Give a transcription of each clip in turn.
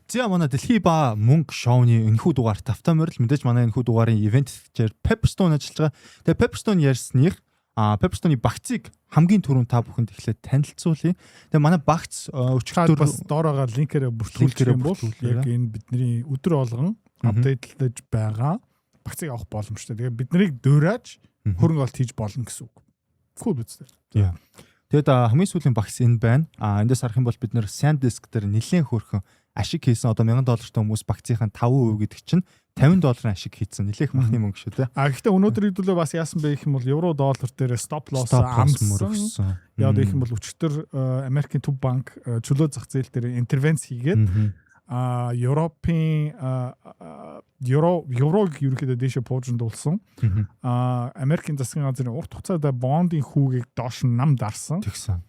За манай дэлхий ба мөнгө шоуны энэхүү дугаар тавтамаар л мэдээж манай энэхүү дугаарын ивент-ээр Pepperstone ажиллаж байгаа. Тэгээ Pepperstone ярьсных Pepperstone-ы багцыг хамгийн түрүүнд та бүхэнд эхлээд танилцуулъя. Тэгээ манай багц өчигдөр бас доороогоо линкээрээ бүртгүүлэх юм бол яг энэ бидний өдөр болгон апдейтлж байгаа багцыг авах боломжтой. Тэгээ бид нарыг дөөрөөж хөрөнгө олт хийж болно гэсэн үг. Cool биз дээ. Тэгээд хамгийн сүүлийн багц энэ байна. Эндээс харах юм бол бид нэр SanDisk дээр нэлээд хөөрхөн ашиг хийсэн. Одоо $1000 хүмүүс багцынхаа 5% гэдэг чинь $50 ашиг хийсэн. Нэлээд махны мөнгө шүү дээ. Гэхдээ өнөөдөр хэдүүлээ бас яасан бэ гэх юм бол евро доллар дээр stop loss амссан. Яг гэх юм бол өчигдөр Америкийн төв банк чөлөө зах зээл дээр интервенц хийгээд Европын еврог ерөөхдөө дэше пуужиндуулсан. Америкийн засгийн газрын урт хугацаанд бондын хүүгийг доош нь нам дарсан. Тэгсэн.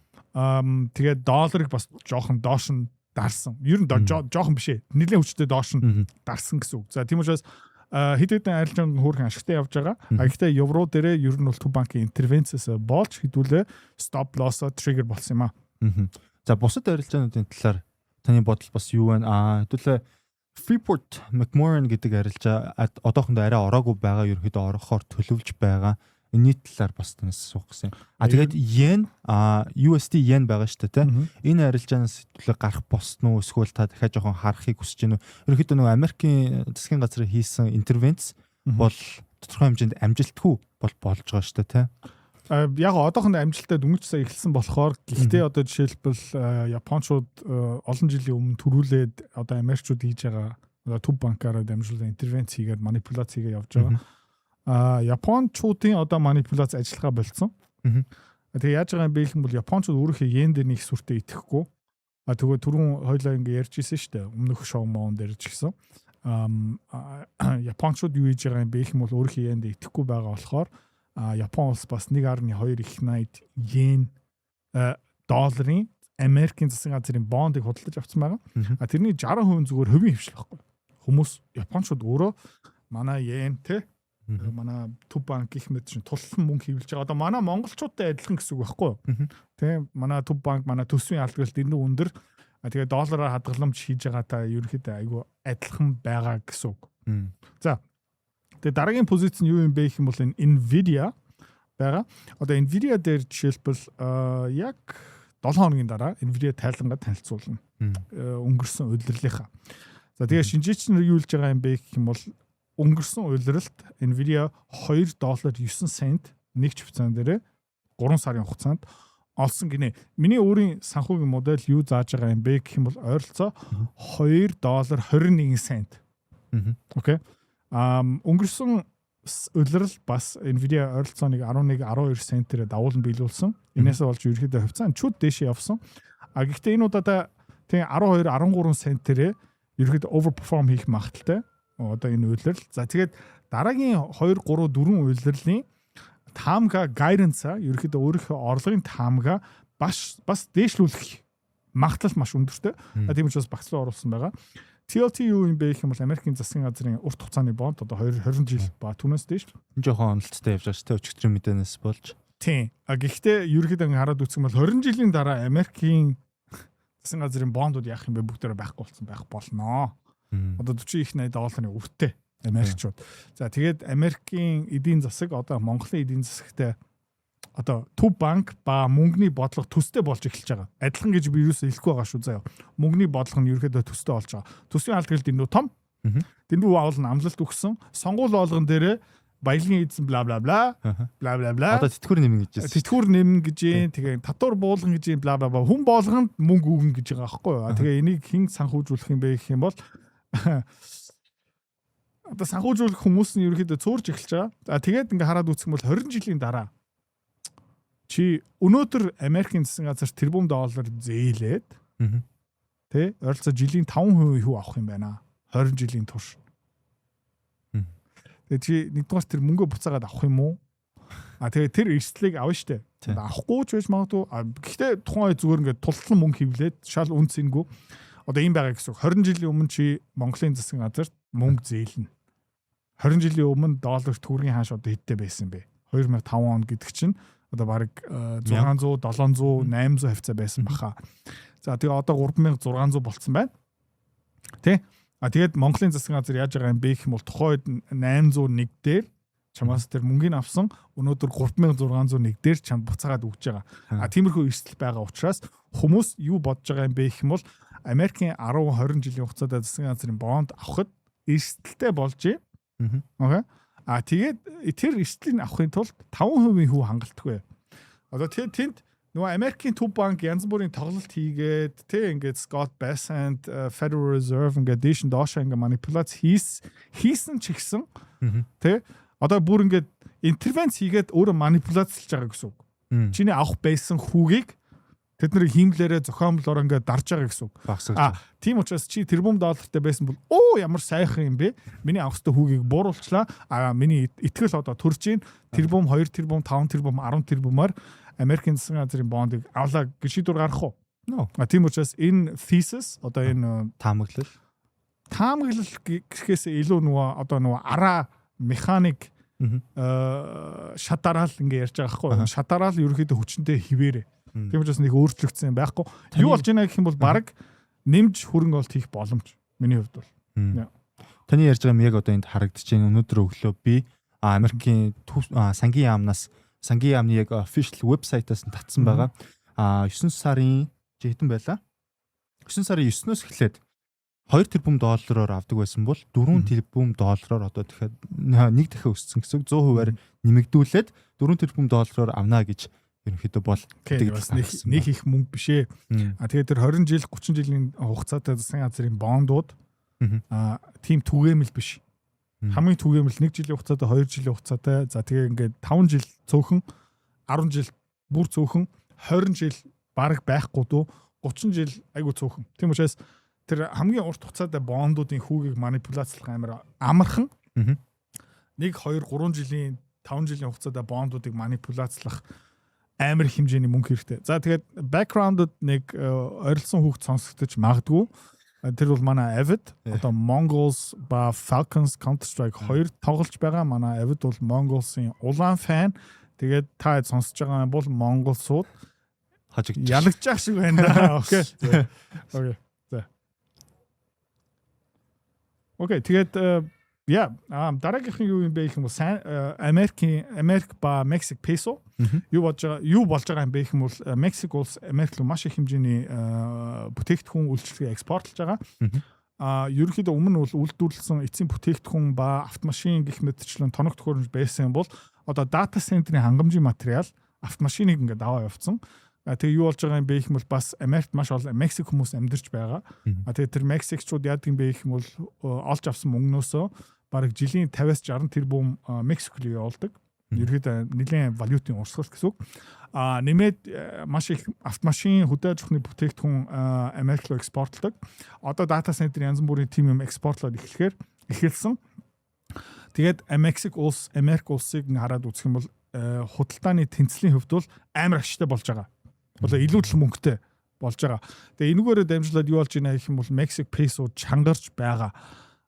Тэгээд долларыг бас жоохон доош нь дарсан. Ер нь жоохон биш ээ. Нэлээд хүчтэй доош нь дарсан гэсэн үг. За тийм учраас хэд хэдэн арилжаанд хөөрхөн ашигтай явж байгаа. Гэхдээ евро дээрээ ер нь бол төв банкын интервенцээс болж хэдүүлээ stop loss trigger болсон юм аа. За бусад арилжаануудын талаар таны бодол бас юу байна? Хэдүүлээ Freeport McMoran гэдэг арилжаа одоохондоо арай ороогүй байгаа, ерөөхдөө орохоор төлөвлөж байгаа. Энэний талаар бас танаас асуух гэсэн. Тэгээд yen USD yen байгаа шүү дээ, тийм. Энэ арилжаанаас хэдүүлээ гарах босноо эсвэл та дахиад жоохон харахыг хүсэж байна уу? Ерөөхдөө нөгөө Америкийн засгийн газрын хийсэн интервенц бол тодорхой хэмжээнд амжилтгүй болж байгаа шүү дээ, тийм. Яг одоохондоо амжилттай дөнгөж сая эхэлсэн болохоор гэхдээ одоо жишээлбэл Япончууд олон жилийн өмнө төрүүлээд одоо Америкчууд хийж байгаа төв банкаараа дамжуулан интервенц хийгээд манипуляц хийгээд явж байгаа. Япончуудын одоо манипуляц ажиллагаа болцсон. Тэгээ яаж байгаа юм бэ гэх юм бол Япончууд өөрийнхөө йен дээр нэг сүртэй итгэхгүй. Тэгээ түрүүн хоёлаа ингэ ярьж ирсэн шүү дээ. Өмнөх шоу моон дээр ч гэсэн. Япончууд юу хийж байгаа юм бэ гэх юм бол өөрийнхөө йен дээр итгэхгүй байгаа болохоор Япон улс бас 1.2 их 80 йен долларын Америкийн засгийн газрын бондыг худалдаж авсан байгаа. Тэрний 60% зүгээр хувийн хвшил байхгүй. Хүмүүс Япончууд өөрөө манай йен те манай төв банк гэх мэт чинь тулсан мөнгө хэвлэж байгаа. Одоо манай монголчуудтай адилхан гэсэн үг байхгүй юу? Тэ манай төв банк манай төсвийн албарт энэ өндөр. Тэгээ доллараар хадгаламж хийж байгаа та ерөнхийдөө айгүй адилхан байгаа гэсэн үг. За тэгээ дараагийн позиц нь юу юм бэ гэх юм бол энэ Nvidia байгаа. Одоо Nvidia дээр жишээлбэл яг 7 хоногийн дараа Nvidia тайлангаа танилцуулна. Өнгөрсөн удирлынхаа. За тэгээ шинжээч нар юу хэлж байгаа юм бэ гэх юм бол өнгөрсөн удиралт Nvidia $2.9 нэг чипцаан дээр 3 сарын хугацаанд олсон гинэ. Миний өөрийн санхүүгийн модель юу зааж байгаа юм бэ гэх юм бол ойролцоо $2.21. Окей. Өнгөрсөн удирал бас Nvidia ойролцооныг 11-12 центээр давуулан биелүүлсэн. Энээсээ болж ерөөхдөө хувьцаанд чууд дээшээ явсан. Гэхдээ энэ удаа тэгээ 12-13 центээр ерөөхдөө overperform хийх магадaltaй. Одоо энэ удирал. За тэгээд дараагийн 2-3-4 удирлын таамга guidance ерөөхдөө өөрийнхөө орлогын таамга бас дээшлүүлэх магадлал маш өндөртэй. Тийм учраас багцлаа оруулсан байгаа. TLT юу юм бэ гэх юм бол Америкийн засгийн газрын урт хугацааны бонд одоо 20 жил ба түүнээс дээш. Жохон онолттой явж байгаа шүү дээ өчигдрийн мэдээнээс болж. Тийм. Гэхдээ ерөөхдөө хараад үзэх юм бол 20 жилийн дараа Америкийн засгийн газрын бондууд яах юм бэ бүгдээрээ байхгүй болсон байх болноо. Одоо 40 их $80 өвттэй Америкчууд. За тэгээд Америкийн эдийн засаг одоо Монголын эдийн засагтай одоо төв банк ба мөнгөний бодлого төстэй болж эхэлж байгаа. Адилхан гэж би юусоо хэлэхгүй байгаа шүү заяа. Мөнгөний бодлого нь ерөөдөө төстэй болж байгаа. Төсвийн алт гэлд энэ том. Дэндүү аавал нь амлалт өгсөн. Сонгуул болгон дээрээ баялагын эзэн бла бла бла бла бла бла. Одоо тэтгэвэр нэмнэ гэж байна. Тэтгэвэр нэмнэ гэж юм. Тэгээ татвар буулган гэж юм бла бла бла. Хүн болгонд мөнгө өгнө гэж байгаа байхгүй юу? Тэгээ энийг хэн санхүүжүүлэх юм бэ гэх юм бол одоо санхүүжүүлэх хүмүүс нь ерөөдөө цөөрж эхэлж байгаа. Тэгээд ингээ хараад үзэх юм бол 20 жилийн дараа чи өнөөдөр Америкийн засгийн газар тэрбум доллар зээлээд тэ ойролцоо жилийн 5% хүү авах юм байна. 20 жилийн турш. Тэгээ чи нэгдүгээр тэр мөнгөө буцаагаад авах юм уу? Тэгээ тэр эрсдлийг авна штэ. Авахгүй ч байж магадгүй. Гэхдээ тухайн үе зүгээр ингээд тултлан мөнгө хевлээд шал үнцэнгүй. Одоо юм байгаа гэсэн. 20 жилийн өмнө чи Монголын засгийн газарт мөнгө зээлнэ. 20 жилийн өмнө доллар төгрөгийн хааш одоо хэдтэй байсан бэ? 2005 он гэдэг чинь одоо баг 600, 700, 800 хавцаа байсан баха. За тэгээ одоо 3600 болцсон байна. Тэ? Тэгээд Монголын засгийн газар яаж байгаа юм бэ гэх юм бол тухайд 801 дээр чамаас тэр мөнгөний авсан өнөөдөр 3601 дээр чамд буцаагаад өгч байгаа. Тиймэрхүү эрсдэл байгаа учраас хүмүүс юу бодож байгаа юм бэ гэх юм бол Америкийн 10-20 жилийн хугацаанд засгийн газрын бонд авахд эрсдэлтэй болж байна. Окей. Тэгээд тэр эрсдлийг авахын тулд 5% хүү хангалтгүй. Одоо тэнд нөгөө Америкийн төв банк янз бүрийн тоглолт хийгээд ингээд Scott Bessent, Federal Reserve ингээд дэшин доошоо ингээд манипуляц хийсэн ч гэсэн одоо бүр ингээд интервенц хийгээд өөрөө манипуляцлж байгаа гэсэн үг. Чиний авах байсан хүүгийг тэд нэр хиймлээрээ зохиомлоор ингээд дарж байгаа гэсэн үг. Тийм учраас чи тэрбум доллартай байсан бол ямар сайхан юм бэ? Миний авах ёстой хүүгийг бууруулчлаа. Миний итгэл одоо төрж гин тэрбум 2 тэрбум 5 тэрбум 10 тэрбумаар Америкийн засгийн газрын бондыг авлаа гэж шийдвэр гаргах уу? Тийм учраас энэ thesis одоо энэ таамаглал гэхээс илүү нөгөө араа механик шатараал ингээ ярьж байгаа байхгүй. Шатараал ерөөхдөө хүчнтэй хിവэрэ. Тийм учраас нэг өөрчлөгдсөн юм байхгүй. Юу болж байна гэх юм бол баг нэмж хөрөнгө олт хийх боломж. Миний хувьд бол. Таны ярьж байгаа юм яг одоо энд харагдаж байна. Өнөөдөр өглөө би Америкийн сангийн яамны яг official website-аас нь татсан байгаа. 9 сарын хэдэн байлаа? 9 сарын 9-өөс эхлээд 2 тэрбум доллараар авдаг байсан бол 4 тэрбум доллараар одоо дахиад нэг дахин өссөн гэсэн 100%-аар нэмэгдүүлээд 4 тэрбум доллараар авна гэж ерөнхийдөө бол нэг их мөнгө биш ээ. Тэгээд тэр 20 жил 30 жилийн хугацаатай засгийн газрын бондууд тийм түгээмэл биш. Хамгийн түгээмэл 1 жилийн хугацаатай 2 жилийн хугацаатай. За тэгээ ингээд 5 жил цөөхөн 10 жил бүр цөөхөн 20 жил бараг байхгүй дөө 30 жил айгу цөөхөн. Тийм учраас тэр хамгийн урт хугацаатай бондуудын хүүгийг манипуляцлах амархан 1 2 3 жилийн 5 жилийн хугацаатай бондуудыг манипуляцлах амар хэмжээний мөнгө хэрэгтэй. За тэгээд background-д нэг ойролцоон хүүхд сонсогдож магадгүй. Тэр бол манай Avid одоо Mongols ба Falcons Counter-Strike 2 тоглож байгаа. Манай Avid бол Mongols-ийн улаан фан. Тэгээд та сонсож байгаа бол Mongols-ууд ялагдчих шиг байна. Окей. Окей. Окей, тэгээд дараагийнхан юу юм бэ гэх юм бол Америк ба Мексик песо юу болж байгаа юм бэ гэх юм бол Мексик улс Америк руу маш их хэмжээний бүтээгдэхүүн үйлчлэгээ экспортлж байгаа. Ерөнхийдөө өмнө бол үйлдвэрлэсэн эцсийн бүтээгдэхүүн ба автомашин гэх мэтчлэн тоног төхөөрөмж байсан бол одоо дата центрийн хангамжийн материал автомашиныг ингээд аваа явуулсан. Тэгээ юу болж байгаа юм бэ гэх юм бол бас Америкт маш олон Мексик хүмүүс амьдарч байгаа. Тэгээ тэр Мексикчууд яадаг юм бэ гэх юм бол олж авсан мөнгнөөсөө бараг жилийн 50-60 тэрбум Мексик руу явуулдаг. Ерөөдөө нэлээд валютын урсгал гэсэн үг. Нэмээд маш их автомашин хөдөө аж ахуйн бүтээгдэхүүн Америк руу экспортлдог. Одоо дата центр янз бүрийн тим юм экспортлоод эхэлсэн. Тэгээд Мексик улс Америк улсыг хараад үзэх юм бол худалдааны тэнцлийн хувьд бол амар ашигтай болж байгаа. Одоо илүү л мөнгөтэй болж байгаа. Тэгээ энэгээрээ дамжуулаад юу болж байна гэх юм бол Мексик песо чангарч байгаа.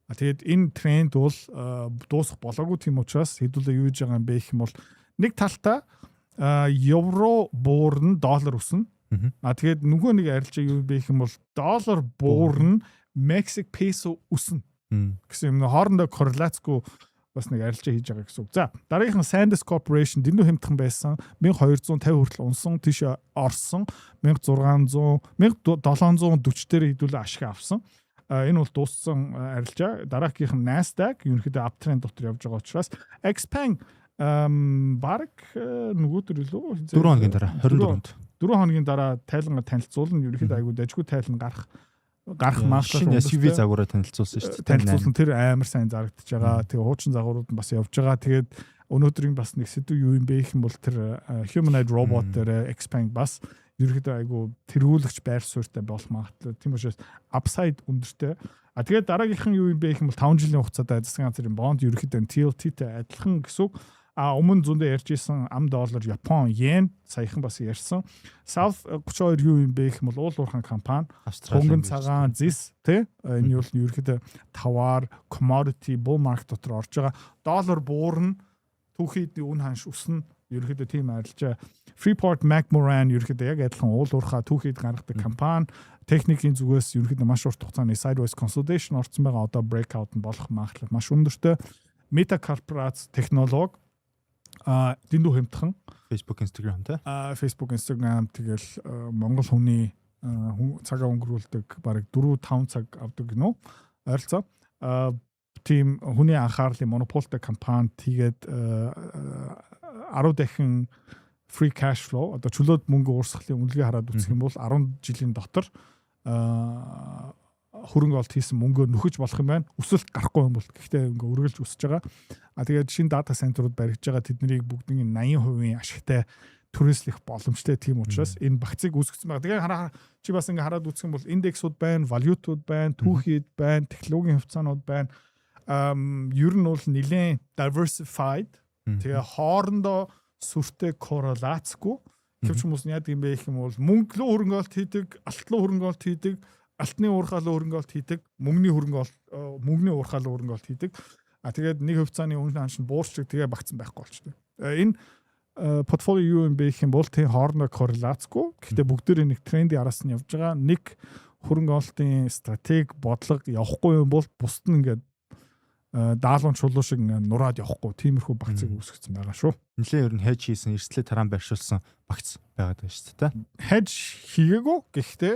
Тэгээд энэ тренд бол дуусах болоогүй тийм учраас хэдүүлээ юу хийж байгаа юм бэ гэх юм бол нэг талдаа евро буурна доллар өснө. Тэгээд нөгөө нэг арилжаа юу бэ гэх юм бол доллар буурна Мексик песо өснө гэсэн юм хоорондоо корреляцгүй бас нэг арилжаа хийж байгаа гэсэн үг. За дараагийнхан Sandisk Corporation дэндүү хэмтхэн байсан 1250 хүртэл унсан тийш орсон 1600 1740 дээр хэдүүлээ ашиг авсан. Энэ бол дууссан арилжаа. Дараагийнхан Nasdaq ерөнхийдөө uptrend дотор явж байгаа учраас Xpeng баг нөгөөдөр илүү 4 хоногийн дараа 24-нд 4 хоногийн дараа тайлангаар танилцуулна. Ерөнхийдөө айгуу дажгүй тайлан гарах магадлал SUV загвараа танилцуулсан шүү дээ. Танилцуулсан тэр амар сайн зарагдаж байгаа. Тэгээ хуучин загварууд нь бас явж байгаа. Тэгээд өнөөдрийн бас нэг сэдв юу юм бэ гэх юм бол тэр humanoid robot дээр Xpeng бас ерөөхдөө айгу тэргүүлэгч байр суурьтай болох магадлал. Тийм учраас upside өндөртэй. Тэгээд дараагийнхан юу юм бэ гэх юм бол 5 жилийн хугацаатай засгийн газрын бонд ерөөхдөө TLT-тэй адилхан гэсэн үг. Өмнө зүүндээ ярьж исэн ам доллар Япон йен саяхан бас ярьсан. South 32 юу юм бэ гэх юм бол уул уурхайн компани хөнгөн цагаан зис тий энэ юу ерөөхдөө товар commodity bull market дотор орж байгаа. Доллар буурна түүхийдний үн ханш өснө ерөөхдөө тийм арилжаа. Freeport McMoran ерөөхдөө яг адилхан уул уурхай түүхийд гаргадаг компани техникийн зүгээс ерөөхдөө маш урт хугацааны sideways consolidation орсон байгаа. Одоо breakout нь болох магадлал маш өндөртэй. Meta корпорац технологи дэндүү хэмтхэн Facebook, Instagram те. Facebook, Instagram тэгэл Монгол хүний цагаа өнгөрүүлдэг бараг 4-5 цаг авдаг гинөө ойролцоо. Тийм хүний анхаарлын монополтой компани тэгээд 10 дахин free cash flow одоо чөлөөт мөнгө уурсгалын үнэлгээ хараад үзэх юм бол 10 жилийн дотор хөрөнгө олт хийсэн мөнгөө нөхөж болох юм байна. Өсөлт гарахгүй юм бол гэхдээ ингээ үргэлж өсөж байгаа. Тэгээд шинэ дата центрууд баригдаж байгаа тэднийг бүгднийг 80% ашигтай түрээслэх боломжтой тийм учраас энэ багцыг үүсгэсэн байгаа. Тэгээд чи бас ингээ хараад үзэх юм бол индексүүд байна, валютууд байна, түүхийд байна, технологийн хувьцаанууд байна. Ер нь бол нэлээд diversified. Тэгээ хоорондоо сүртэй коррелацгүй. Гэвч хүмүүс нь яадаг юм бэ гэх юм бол мөнгө рүү хөрөнгө олт хийдэг, алт руу хөрөнгө олт хийдэг, алтны уурхаалуу хөрөнгө олт хийдэг, мөнгөний уурхаалуу хөрөнгө олт хийдэг. Тэгээд нэг хувьцааны үнэ ханш нь буурч тэгээ багцсан байхгүй болчтой. Энэ портфолио юу юм бэ гэх юм бол тийм хоорондоо коррелацгүй. Гэхдээ бүгдээр нэг трендийн араас нь явж байгаа. Нэг хөрөнгө олтын стратеги бодлого явахгүй юм бол бусд нь ингээд даалгавар чулуу шиг нураад явахгүй тиймэрхүү багцыг үүсгэсэн байгаа шүү. Нэлээ ер нь hedge хийсэн, эрсдлээ тараан байршуулсан багц байгаад байна шүү дээ. Hedge хийгээгүй гэхдээ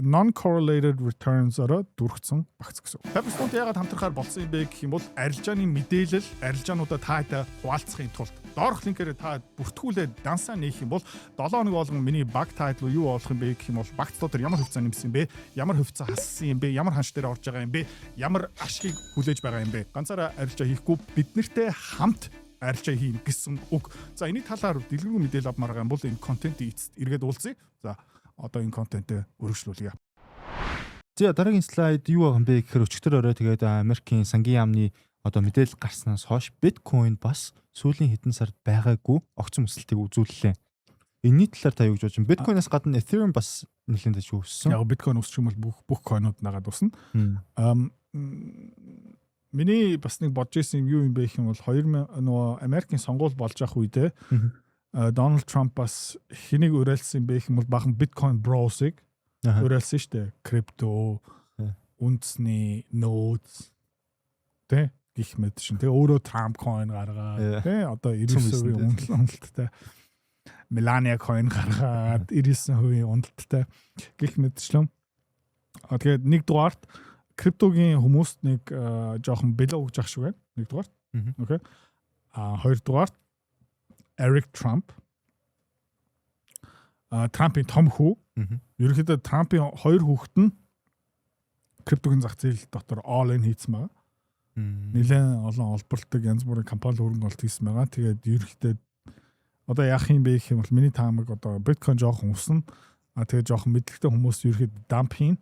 non correlated returns-ороо дүрхсэн багц гэсэн. Pepperstone яагаад хамтрахаар болсон юм бэ гэх юм бол арилжааны мэдээлэл, арилжаануудаа таатай хуваалцахын тулд доорх линкээр та бүртгүүлээд дансаа нээх юм бол 7 хоног болгон миний баг тайдл юу болох юм бэ гэх юм бол багц дотор ямар хувьцаа нэмсэн юм бэ? Ямар хувьцаа хассан юм бэ? Ямар ханш дээр орж байгаа юм бэ? Ямар ашгийг хүлээж байгаа юм бэ? Ганцаараа арилжаа хийхгүй бид нартэй хамт арилжаа хийн гэсэн үг. За энэ талаар дэлгэрэнгүй мэдээлэл авмаар байгаа юм бол энэ контентийг эцэст эргээд уулзъя. За одоо энэ контентээ өргөжлүүлье. За дараагийн слайд юу байгаа юм бэ гэхээр өчигдөр орой тэгээд Америкийн сангийн яамны одоо мэдээлэл гарснаас хойш биткойн бас сүүлийн хэдэн сард байгаагүй огцон өсөлтийг үзүүллээ. Энэний талаар та юу гэж бодож байна? Биткойноос гадна Ethereum бас нэлээд дэвш өссөн. Яг биткойн өсчих юм бол бүх койнууд нагаад усна. Миний бас нэг бодож ирсэн юу юм бэ гэх юм бол 2000 нөгөө Америкийн сонгуул болж ах үедээ Дональд Трамп бас хэнийг уриалсан юм бэ гэх юм бол бахан биткойн бросыг уриалсан шүү дээ. Крипто, үндэсний ноdes тэ гих мэд шин. Тэгээ өөрөө Трамп coin гаргаад тэ одоо 99% уналттай. Melania coin гаргаад 99% уналттай гих мэдчлэн. Тэгээд нэг дугаарт криптогийн хүмүүст нэг жоохон бэлэг өгж ах шиг байна. Нэг дугаарт. Окей. Хоёр дугаарт Eric Trump. Трампын том хүү. Ерөнхийдөө Трампын хоёр хүүхэд нь криптогийн зах зээл дотор all in хийсэн байгаа. Нэлээд олон олборлдог янз бүрийн компани хөрөнгө олт хийсэн байгаа. Тэгээд ерөнхийдөө одоо яах юм бэ гэх юм бол миний таамаг одоо биткойн жоохон өснө. Тэгээд жоохон мэдлэгтэй хүмүүс ерөнхийдөө дамп хийн.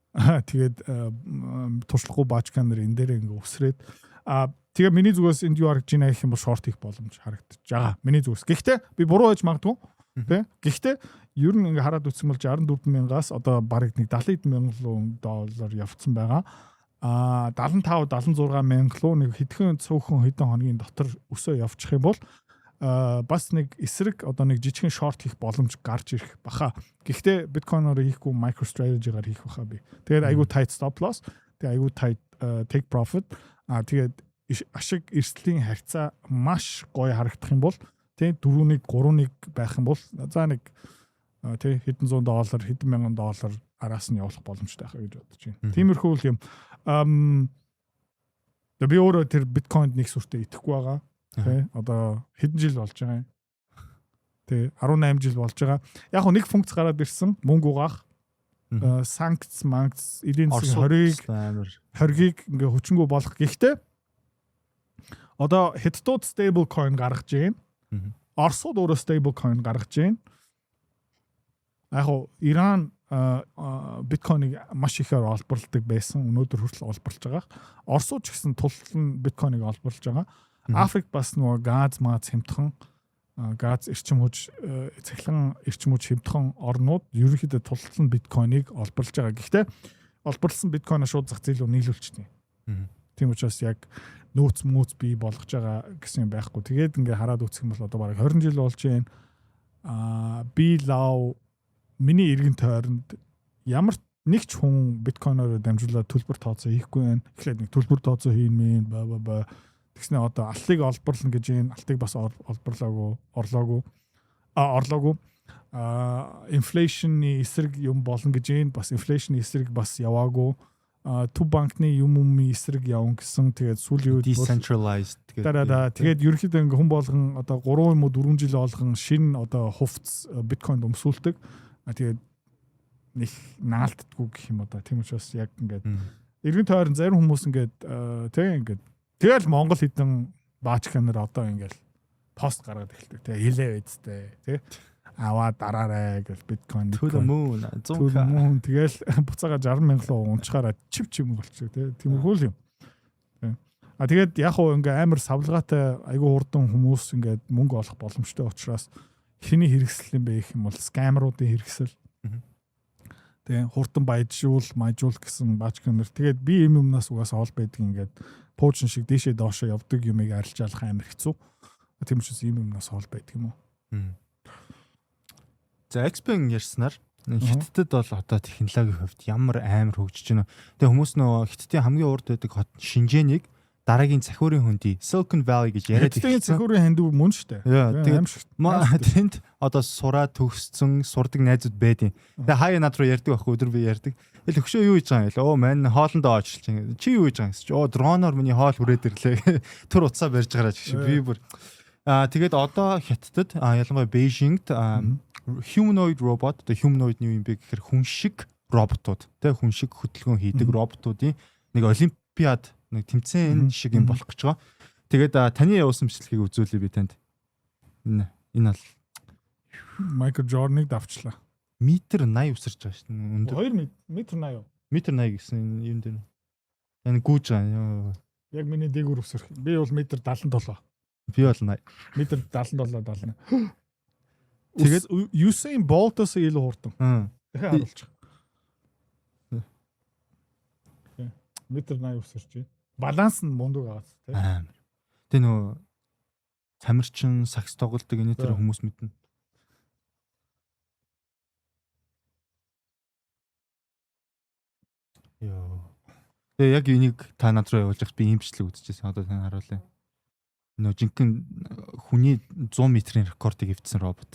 Тэгээд туршлахгүй баачка нар энэ дээр ингээ өсрээд тэгээ миний зүгээс энд юу харагдж байна гэх юм бол шорт хийх боломж харагдаж байгаа. Миний зүгээс. Гэхдээ би буруу байж магадгүй. Тэ? Гэхдээ ер нь ингээ хараад үзсэн бол 64,000-аас одоо бараг нэг 70,000 доллар явцсан байгаа. 75-76,000 руу нэг хэдхэн цөөхөн хэдэн хоногийн дотор өсөө явчих юм бол бас нэг эсрэг одоо нэг жижигхэн шорт хийх боломж гарч ирэх баха. Гэхдээ биткойноор хийхгүй MicroStrategy-гаар хийх баха би. Тэгээд айгүй tight stop loss, тэгээд айгүй tight take profit. Тэгээд ашиг эрсдлийн харьцаа маш гоё харагдах юм бол тэг 4-1 3-1 байх юм бол за нэг тэг хэдэн зуун доллар, хэдэн мянган доллар араас нь явуулах боломжтой байх гэж бодож байна. Тиймэрхүү юм. Би өөрөө тэр биткойнд нэг сүртэй итгэхгүй байгаа. Тэ одоо хэдэн жил болж байгаа юм. Тэ 18 жил болж байгаа. Яг нэг функц гараад ирсэн. Мөнгө угаах. Санкц, манкц, эдийн засгийн хоргийг ингээ хүчингү болох. Гэхдээ одоо хятадууд stable coin гаргаж байна. Оросууд өөрөө stable coin гаргаж байна. Яг нь Иран биткойныг маш ихээр олборлдог байсан. Өнөөдөр хүртэл олборлож байгаа. Оросууд ч гэсэн тултал биткойныг олборлож байгаа. Африк бас нөгөө газ маац хэмтхэн газ эрчим хүч цахилгаан эрчим хүч хэмтхэн орнууд ерөнхийдөө тултал нь биткойныг олборлож байгаа. Гэхдээ олборлсон биткойноо шууд зах зээл рүү нийлүүлчихнэ. Тийм учраас яг нөөц мүүц бий болгож байгаа гэсэн юм байхгүй. Тэгээд ингээ хараад үзэх юм бол одоо бараг 20 жил болж байна. Би лав миний эргэн тойронд ямар нэг ч хүн биткойноор дамжуулаад төлбөр тооцоо хийхгүй байна. Эхлээд нэг төлбөр тооцоо хийн мэн тэгснэ одоо алтыг олборлно гэж юм. Алтыг бас орлоогүй. Инфляцийн эсрэг юм болно гэж юм. Бас инфляцийн эсрэг бас яваагүй. Төв банкны юм эсрэг явна гэсэн. Тэгээд сүүлийн үед decentralized тэгээд ерөнхийдөө ингээ хүн болгон одоо 3 юм уу 4 жил болгон шинэ одоо хувцс биткойнд өмсүүлдэг. Тэгээд нэг наалтдаггүй гэх юм одоо тийм учраас яг ингээд эргэн тойрон зарим хүмүүс ингээд тэгэл Монгол хэдэн баачканаар одоо ингээд пост гаргаад эхэлдэг. Тэгээ хилээ байцтэй тий аваа дараарай гэж биткойн мөн 100к тэгэл буцаага 60,000 руу унчгаараа чив болчих тий тиймэрхүү юм. Тэгээд яг хөө ингээ амар савлгаатай айгүй хурдан хүмүүс ингээд мөнгө олох боломжтой учраас хэний хэрэгсэл юм бэ гэх юм бол скамеруудын хэрэгсэл. Тэгээ хурдан майжуул гэсэн баачканэр. Тэгээд би юмнаас угаасаа ол байдаг ингээд пуужин шиг дээшээ доошоо явдаг юмыг арилж алах амар хэцүү. Тийм учраас юмнаас ол байдаг юм уу? За X-Bank ярьснаар Хятадд бол одоо технологийн хувьд ямар амар хөгжиж байна. Тэгээ хүмүүс нөгөө Хятадын хамгийн урд байдаг хот Шинжээнийг дараагийн цахиурын хөндий Silicon Valley гэж яриад ирсэн. Хятадын цахиурын хандив мөн шүү дээ. Тэгээд тэнд одоо сураад төгссөн сурдаг найзууд байдیں۔ Тэгээ хаяа над руу ярьдаг байхгүй өдөр би ярьдаг. Тэгэл өгшөө юу хийж байгаа юм л мань хоолндоо очилж байгаа. Чи юу хийж байгаа юм гэсэн чи дроноор миний хоол хүрээд ирлээ. Түр утсаа барьж гараад гэж би бүр тэгээд одоо Хятадд ялангуяа Бээжингд humanoid robot одоо humanoid нь юу юм бэ гэхээр хүн шиг роботууд тий хүн шиг хөдөлгөөн хийдэг роботуудын нэг олимпиад нэг тэмцээн шиг юм болох гэж байгаа. Тэгээд таны явуулсан бичлэгийг үзүүлээ би танд. Энэ бол Майкл Жорданыг давчлаа. Метр 80 өсөрч байгаа шүү дээ. Өндөр 2 метр 80. Метр 80 гэсэн юм дээр. Энэ гүүж байгаа. Яг миний дээгүүр өсөрх. Би бол метр 77. Би бол 80. Метр 77 70. Тэгээд Usain Bolt-оос илүү хурдан. Дахиад харуулчих. Метр 80 өсөрч байна. Баланс нь мундаг агаад тийм. Тэ нөө тамирчин сакс тоглолдог энэ төр хүмүүс мэднэ. Йоо. Тэгээ яг энийг та над руу явуулж би имжлэг үзчихсэн. Одоо тань харуулъя. Нөө жинхэнэ хүний 100 метрийн рекордыг эвдсэн робот.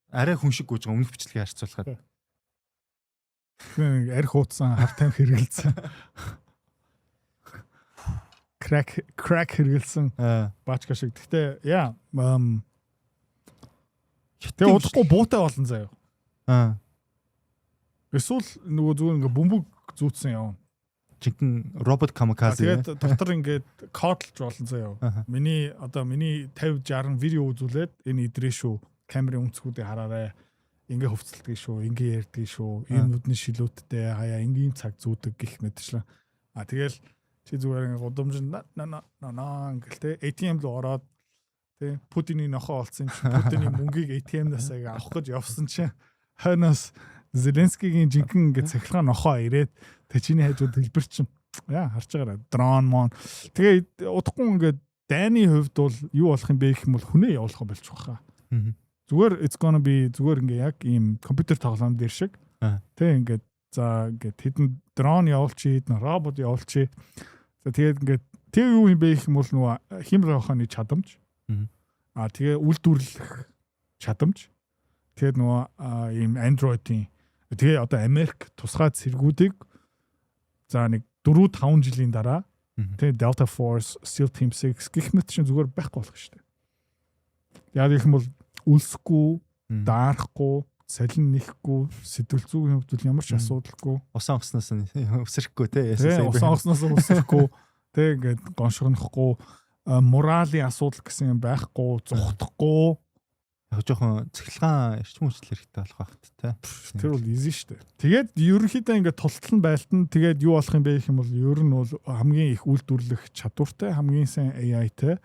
Арай хүн шиг гүйж байгаа өмнөх бичлэгийг харьцуулахад. Арх ууцсан хар тамхи хэрэгэлсэн. Crack хэрэгэлсэн баачка шиг. Гэтэ яа тэгээ удахгүй буутай болон заяа. Эсвэл нөгөө зүгээр ингээ бөмбөг зүүцсэн явна. Жинхэнэ робот камиказе. Тэгээд дотор ингээд кодлж болон заяа. Миний 50 60 видео үзүүлээд энэ идрээ шүү. Камерын өнцгүүдийг хараарай. Ингээ хөвцөлдөг шүү, ингээ ярьдаг шүү, ийм нүдний шилүүдтэй хаяа ингийн цаг зүүдэг гэх мэтчлээ. Тэгэл чи зүгээр ингээ гудамж ингээл те ATM руу ороод те Путиний нохоо олцсон чи Путиний мөнгийг ATM-наас авах гэж явсан чинь хойноос Зеленскигийн жинхэнэ ингээ цахилгаан нохоо ирээд те чиний хажууд хэлбэр чинь яа харж байгаарай дрон мон. Тэгээ удахгүй ингээ дайны хувьд бол юу болох юм бэ гэх юм бол хүнээ явуулах болж байгаа. Зүгээр it's gonna be зүгээр ингээ яг ийм компьютер тоглоом дээр шиг. Тэ ингээд за ингээд хэдэн дрон явуулчих, хэдэн робот явуулчих. За тэгээд ингээд тэг юу юм бэ гэх юм бол нөгөө химэр хохооны чадамж. Тэгээ үйлдвэрлэх чадамж. Тэгээд нөгөө ийм Android-ийн тэгээ одоо Америк тусгай цэргүүдийг за нэг 4-5 жилийн дараа тэгээ Delta Force, SEAL Team 6 гэх мэт чинь зүгээр байхгүй болох шүү дээ. Яг их юм бол үлсэхгүй, даарахгүй, салин нэхгүй, сэдвэл зүүгийн хөвдөл ямар ч асуудалгүй. Усан онгоцноос өсөхгүй тий. Усан онгоцноос өсөхгүй, тий ингээд гоншгонохгүй, моралын асуудал гэсэн юм байхгүй, зүхдахгүй. Яг жоохон цэглэгаан эрчим хүчил хэрэгтэй болох багт тий. Тэр бол easy шүү дээ. Тэгээд ерөнхийдөө ингээд тултал нь байлтан тэгээд юу болох юм бэ гэх юм бол ер нь бол хамгийн их үйлдвэрлэх чадвартай, хамгийн сайн AI-тай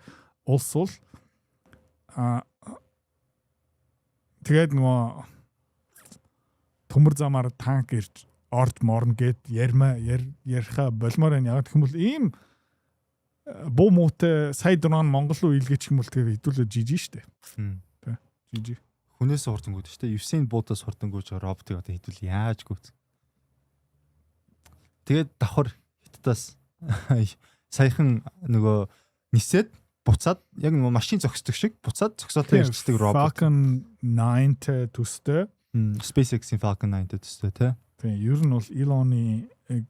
улс бол тэгээд нөгөө төмөр замаар танк ирж орд морн гэд яриха болмоор байна. Яг гэх юм бол ийм буу муутай сая дрон Монгол руу илгээчих юм бол тэгээ хэдүүлээ жижиг штэ. Тэ. Жижиг. Хүнээс хурдангууд штэ. Юсейн Болтоос хурдангууж роботыг одоо хэдүүл яаж гүйц. Тэгээд давхар хиттаас саяхан нөгөө нисээд буцаад яг нөгөө машин зогсдог шиг буцаад зогсоолтой ирчихдэг робот. Falcon 9 төстэй. SpaceX-ийн Falcon 9 төстэй тий. Тийм, ер нь бол Elon-ы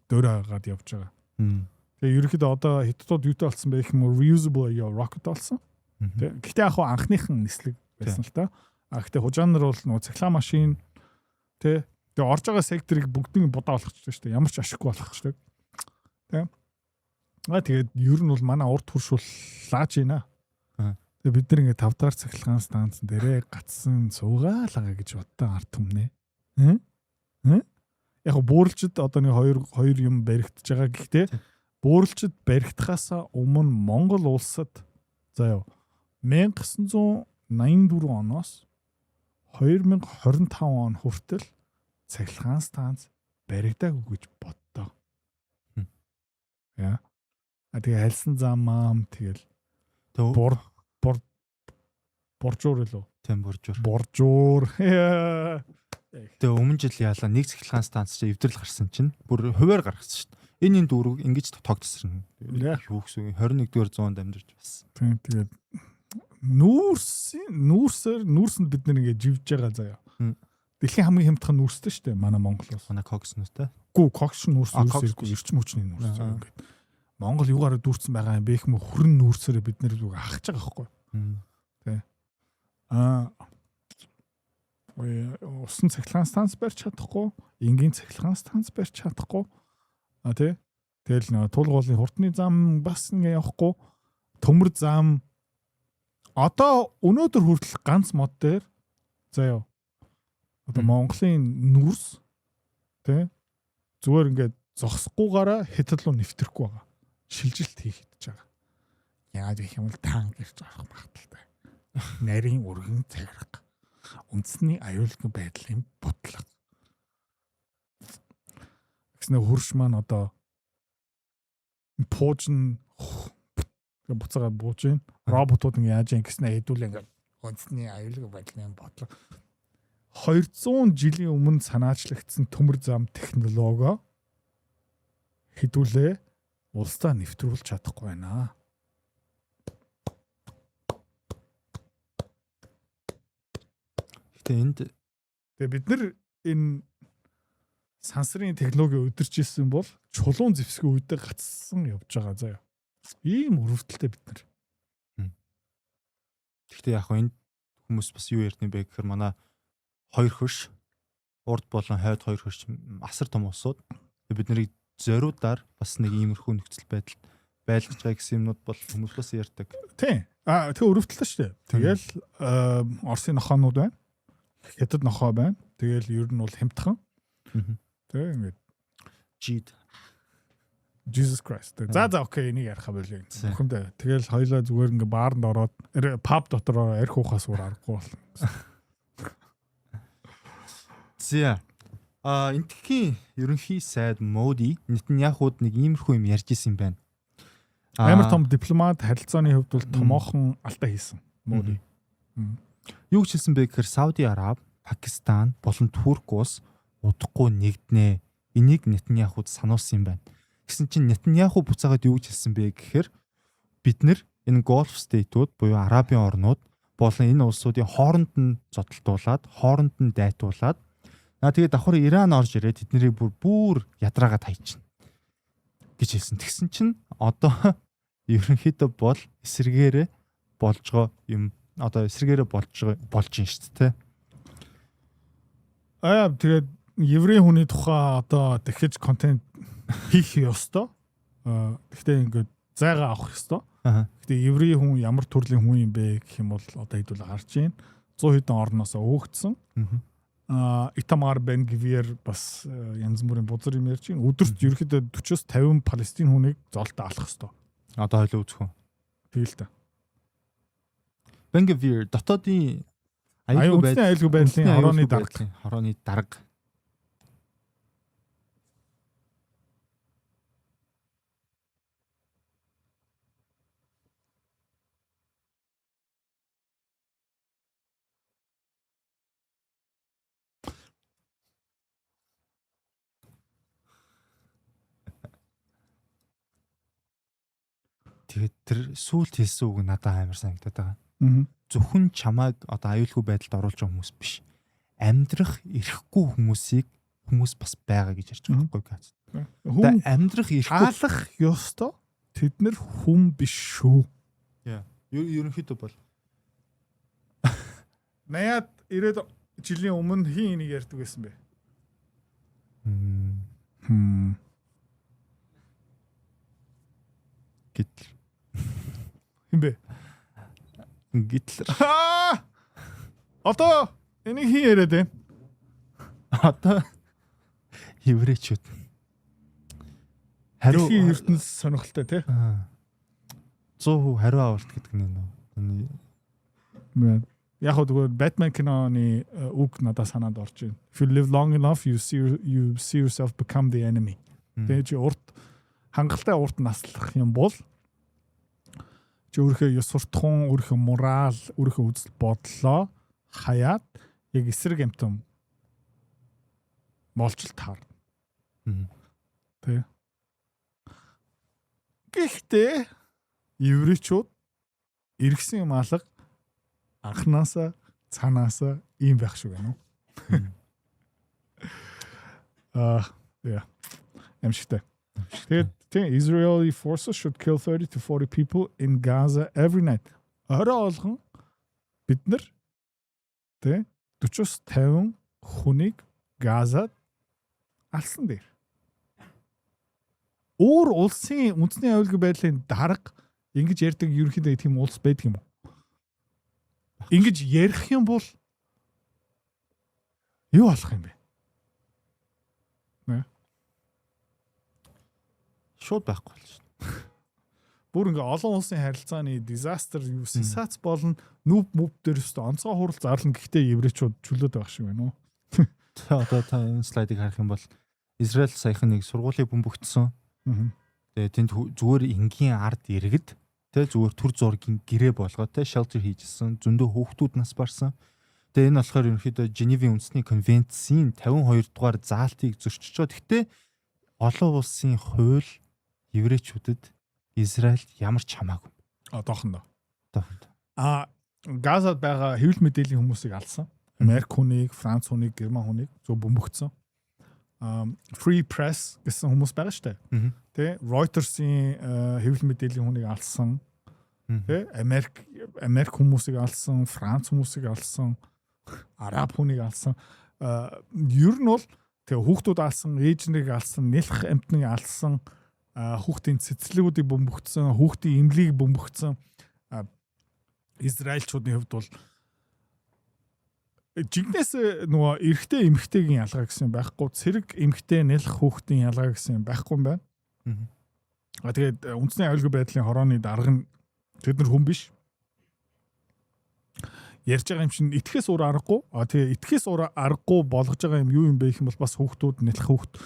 дөөрэ хагаад явж байгаа. Тэгээ ерөөхдөө одоо хятадууд юутай болсон бэ гэх юм уу reusable rocket болсон. Тэгээ гэхдээ яг анхныхан нислэг байсан л та. Гэхдээ хужаанар бол нөгөө цахилгаан машин тий. Тэгээ орж байгаа секторыг бүгднийг будаа болгочихлоо шүү дээ. Ямар ч ашиггүй болгочихлоо. Тий. Тэгээд ер нь бол манай урд хуршуул лааж байна. Тэгээд бид нар ингээд 5 дахь цахилгаан станц дээрээ гацсан суугаалгаа гэж боддог ард түмнээ. Яг бөөрөлчд одоо нэг хоёр юм баригдаж байгаа. Гэхдээ бөөрөлчд баригдахаас өмнө Монгол улсад заяа 1984 оноос 2025 он хүртэл цахилгаан станц баригдаагүй гэж боддог. Яа. Тэгээ хайлсан замаам тэгэл боржуур лөө. Тийм боржуур. Боржуур. Тэгээ өмнө жил яалаа нэг цахилгаан станц чинь эвдрэл гарсан чинь бүр хуваар гаргасан шүү дээ. Энэ дүүрэг ингэж тогтсорно. Юу гэсэн 21-р зуунд амьдарч байсан. Тийм тэгээд нүүрсэнд бид нэг ингэ живж байгаа заяа. Дэлхийн хамгийн хямдхан нүүрстэй шүү дээ манай Монголоос. Манай Cox нүүртэй. Гүү Cox нүүрс эрчим хүчний нүүрс ингээд. Монгол юугаараа дүүрсэн байгаа юм бэ гэх мэт хүрэн нүүрсээрээ бид нэр зүг ахаж байгаа байхгүй. Тэ. Усан цахилгаан станц барьж чадахгүй, энгийн цахилгаан станц барьж чадахгүй. Тэ. Тэгэл нэг тулгуурлын хурдны зам бас ингэ явахгүй. Төмөр зам одоо өнөөдөр хүртэл ганц мод дээр заяа. Одоо Монголын нүүрс тэ зүгээр ингээд зогсохгүйгаараа хятад руу нэвтрэхгүй байгаа. Шилжилт хийх гэж байгаа. Яаж гэх юм бол танк ирж авах магадaltaй. Нарийн өргөн цагирга. Үндэсний аюулгүй байдлын бодлого. Гэснээр хурш маань одоо пуужин буцаага бууж гин роботууд ингэ яаж ингэснэ хэдүүл ингэ үндэсний аюулгүй байдлын бодлого. 200 жилийн өмнө санаачлагдсан төмөр зам технологи хэдүүлээ улсдаа нэвтрүүлж чадахгүй байна. Тэгээ бид нар энэ сансрын технологи өдөрч ирсэн бол чулуун зэвсгийн үедээ гацсан явж байгаа заяа. Ийм өрөвдөлтэй бид нар. Гэхдээ яг энэ хүмүүс бас юу ярьд юм бэ гэхээр манай хоёр хөрш урд болон хойд хоёр хөрш асар том улсууд бид нарыг зориудаар бас нэг иймэрхүү нөхцөл байдалд байлгаж байгаа гэсэн юмнууд бол хүмүүс бас ярьдаг. Тийм. Тэгээ өрөвдөлтэй шүү дээ. Тэгэл Оросын нохоонууд байна. Хятад нохоо байна. Тэгэл ер нь бол хямдхан. Тэгээ ингээд Jesus Christ. За окей энийг ярих байлаа. Бүхэндээ. Тэгэл хоёлаа зүгээр ингээд баарнд ороод паб дотор арх ухаас уур аргагүй болно. Зя. Энтхийн ерөнхий сайд Моди Нетаньяхуд нэг иймэрхүү юм ярьж исэн юм байна. Амар том дипломат харилцааны хувьд бол томоохон алдаа хийсэн Моди. Юу гэж хэлсэн бэ гэхээр Сауди Араб, Пакистан болон Турк улс удахгүй нэгднэ. Энийг Нетаньяхуд сануулсан юм байна. Гэсэн чинь Нетаньяху буцаагаад юу гэж хэлсэн бэ гэхээр бид нар энэ Gulf State-ууд буюу Арабын орнууд болон энэ улсуудын хооронд нь зодтолтуулаад, хооронд нь дайтуулаад тэгээд давхар Иран орж ирээд тэднийг бүр ядраагаад хайчихна гэж хэлсэн. Тэгсэн чинь одоо ерөнхийдөө бол эсэргээрээ болж байгаа юм. Одоо эсэргээрээ болж юм шүү дээ. Тэгээд еврей хүний тухай одоо дахиж контент хийх ёстой. Гэхдээ ингээд зайгаа авах ёстой. Гэхдээ еврей хүн ямар төрлийн хүн юм бэ гэх юм бол одоо хэдүүл гарч ийн 100 хэдэн орноосоо өөгдсөн. Итамар Бен Гвир бас янз бүрийн бузар юм ярьж байна. Өдөрт ерөөхдөө 40-50 Палестин хүнийг золтой алах ёстой. Одоо хойлоо үзэх үү. Тэгэл та. Бен Гвир дотоодын аюулгүй байдлын хорооны дарга. Хорооны дарга. тэгээд тэр сүулт хэлсэн үг надад амар санагдаад байгаа. Аа. Зөвхөн чамайг одоо аюулгүй байдалд оруулж байгаа хүмүүс биш. Амьдрах ирэхгүй хүмүүс бас байгаа гэж ярьж байгаа байхгүй газ. Хүн амьдрах ирэхгүй хаалах ёстой. Тэд нэр хүн биш шүү. Ерөнхийдөө бол 80-90 жилийн өмнө хин энийг ярьдаг байсан бэ? Гитлер. Хин бэ? Гитлер. Одоо энийг хин яриад байна? Одоо еврейчүүд. Хариу ертөнц сонирхолтой тий. 100% хариу авалт гэдэг нь нөө. Яг хөө Batman киноны үг надад санаанд орж байна. If you live long enough you see yourself become the enemy. Тэгэж хангалттай урт наслах юм бол чи өөрийнхөө ёс суртахуун, өөрийнхөө морал, өөрийнхөө үзэл бодлоо хаяад яг эсрэг амтан молжл таарна. Тэ. Гэхдээ еврейчүүд иргсэн юм алга анханасаа цаанаасаа ийм байх шиг байна уу? Амшигтай. Тэгээд Israeli forces should kill 30 to 40 people in Gaza every night. Орой олгон бид нар 40-50 хүнийг Газад алсан дээр. Өөр улсын үндэсний аюулгүй байдлын дарга ингэж ярьдаг ерөнхийдөө тийм улс байдаг юм уу? Ингэж ярих юм бол юу болох юм бэ? Шууд байхгүй л шүү. Бүр ингээ олон улсын харилцааны disaster юу сац болно нүб дээр өстө онцгой хурал зарлан гэхдээ еврейчүүд чөлөөд байх шиг байна уу? Одоо та энэ слайдыг харах юм бол Израиль саяхан нэг сургуулийг бөмбөгдсөн. Тэгээ тэнд зүгээр энгийн ард иргэд зүгээр төр зургийн гэрээ болгоод shelter хийжсэн. Зөндөө хүүхдүүд нас барсан. Тэгээ энэ болохоор ерөнхийдөө Женевийн үндэсний конвенцийн 52 дугаар заалтыг зөрчиж байгаа. Гэхдээ олон улсын хууль еврейчүүдэд Израильд ямар ч хамаагүй. Одоохондоо. Газад байгаа хэвлэл мэдээллийн хүмүүсийг алсан. Америк хүнийг, Франц хүнийг, Герман хүнийг зөв бөмбөгдсөн. Free Press гэсэн хүмүүс байгаа шүү дээ. Тэ Reuters-ийн хэвлэл мэдээллийн хүнийг алсан. Тэ Америк хүмүүсийг алсан, Франц хүмүүсийг алсан, Араб хүнийг алсан. Ер нь бол тэгээ хүүхдүүд алсан, ээжнийг алсан, нэлх амтныг алсан, хүүхдийн цэцлэгүүдийг бөмбөгдсөн, хүүхдийн эмлийг бөмбөгдсөн. Израильчуудын хувьд бол жигнэс нөгөө эрэгтэй эмэгтэйгийн ялгаа гэсэн байхгүй, цэрэг эмэгтэй нэлх хүүхдийн ялгаа гэсэн байхгүй юм байна. Тэгээд үндэсний аюулгүй байдлын хорооны дарга нь тэд нар хүн биш. Ярьж байгаа юм чинь итгэхээс өөр аргагүй. Тэгээ итгэхээс өөр аргагүй болгож байгаа юм юу юм бэ гэх юм бол бас хүүхдүүд нэлх хүүхд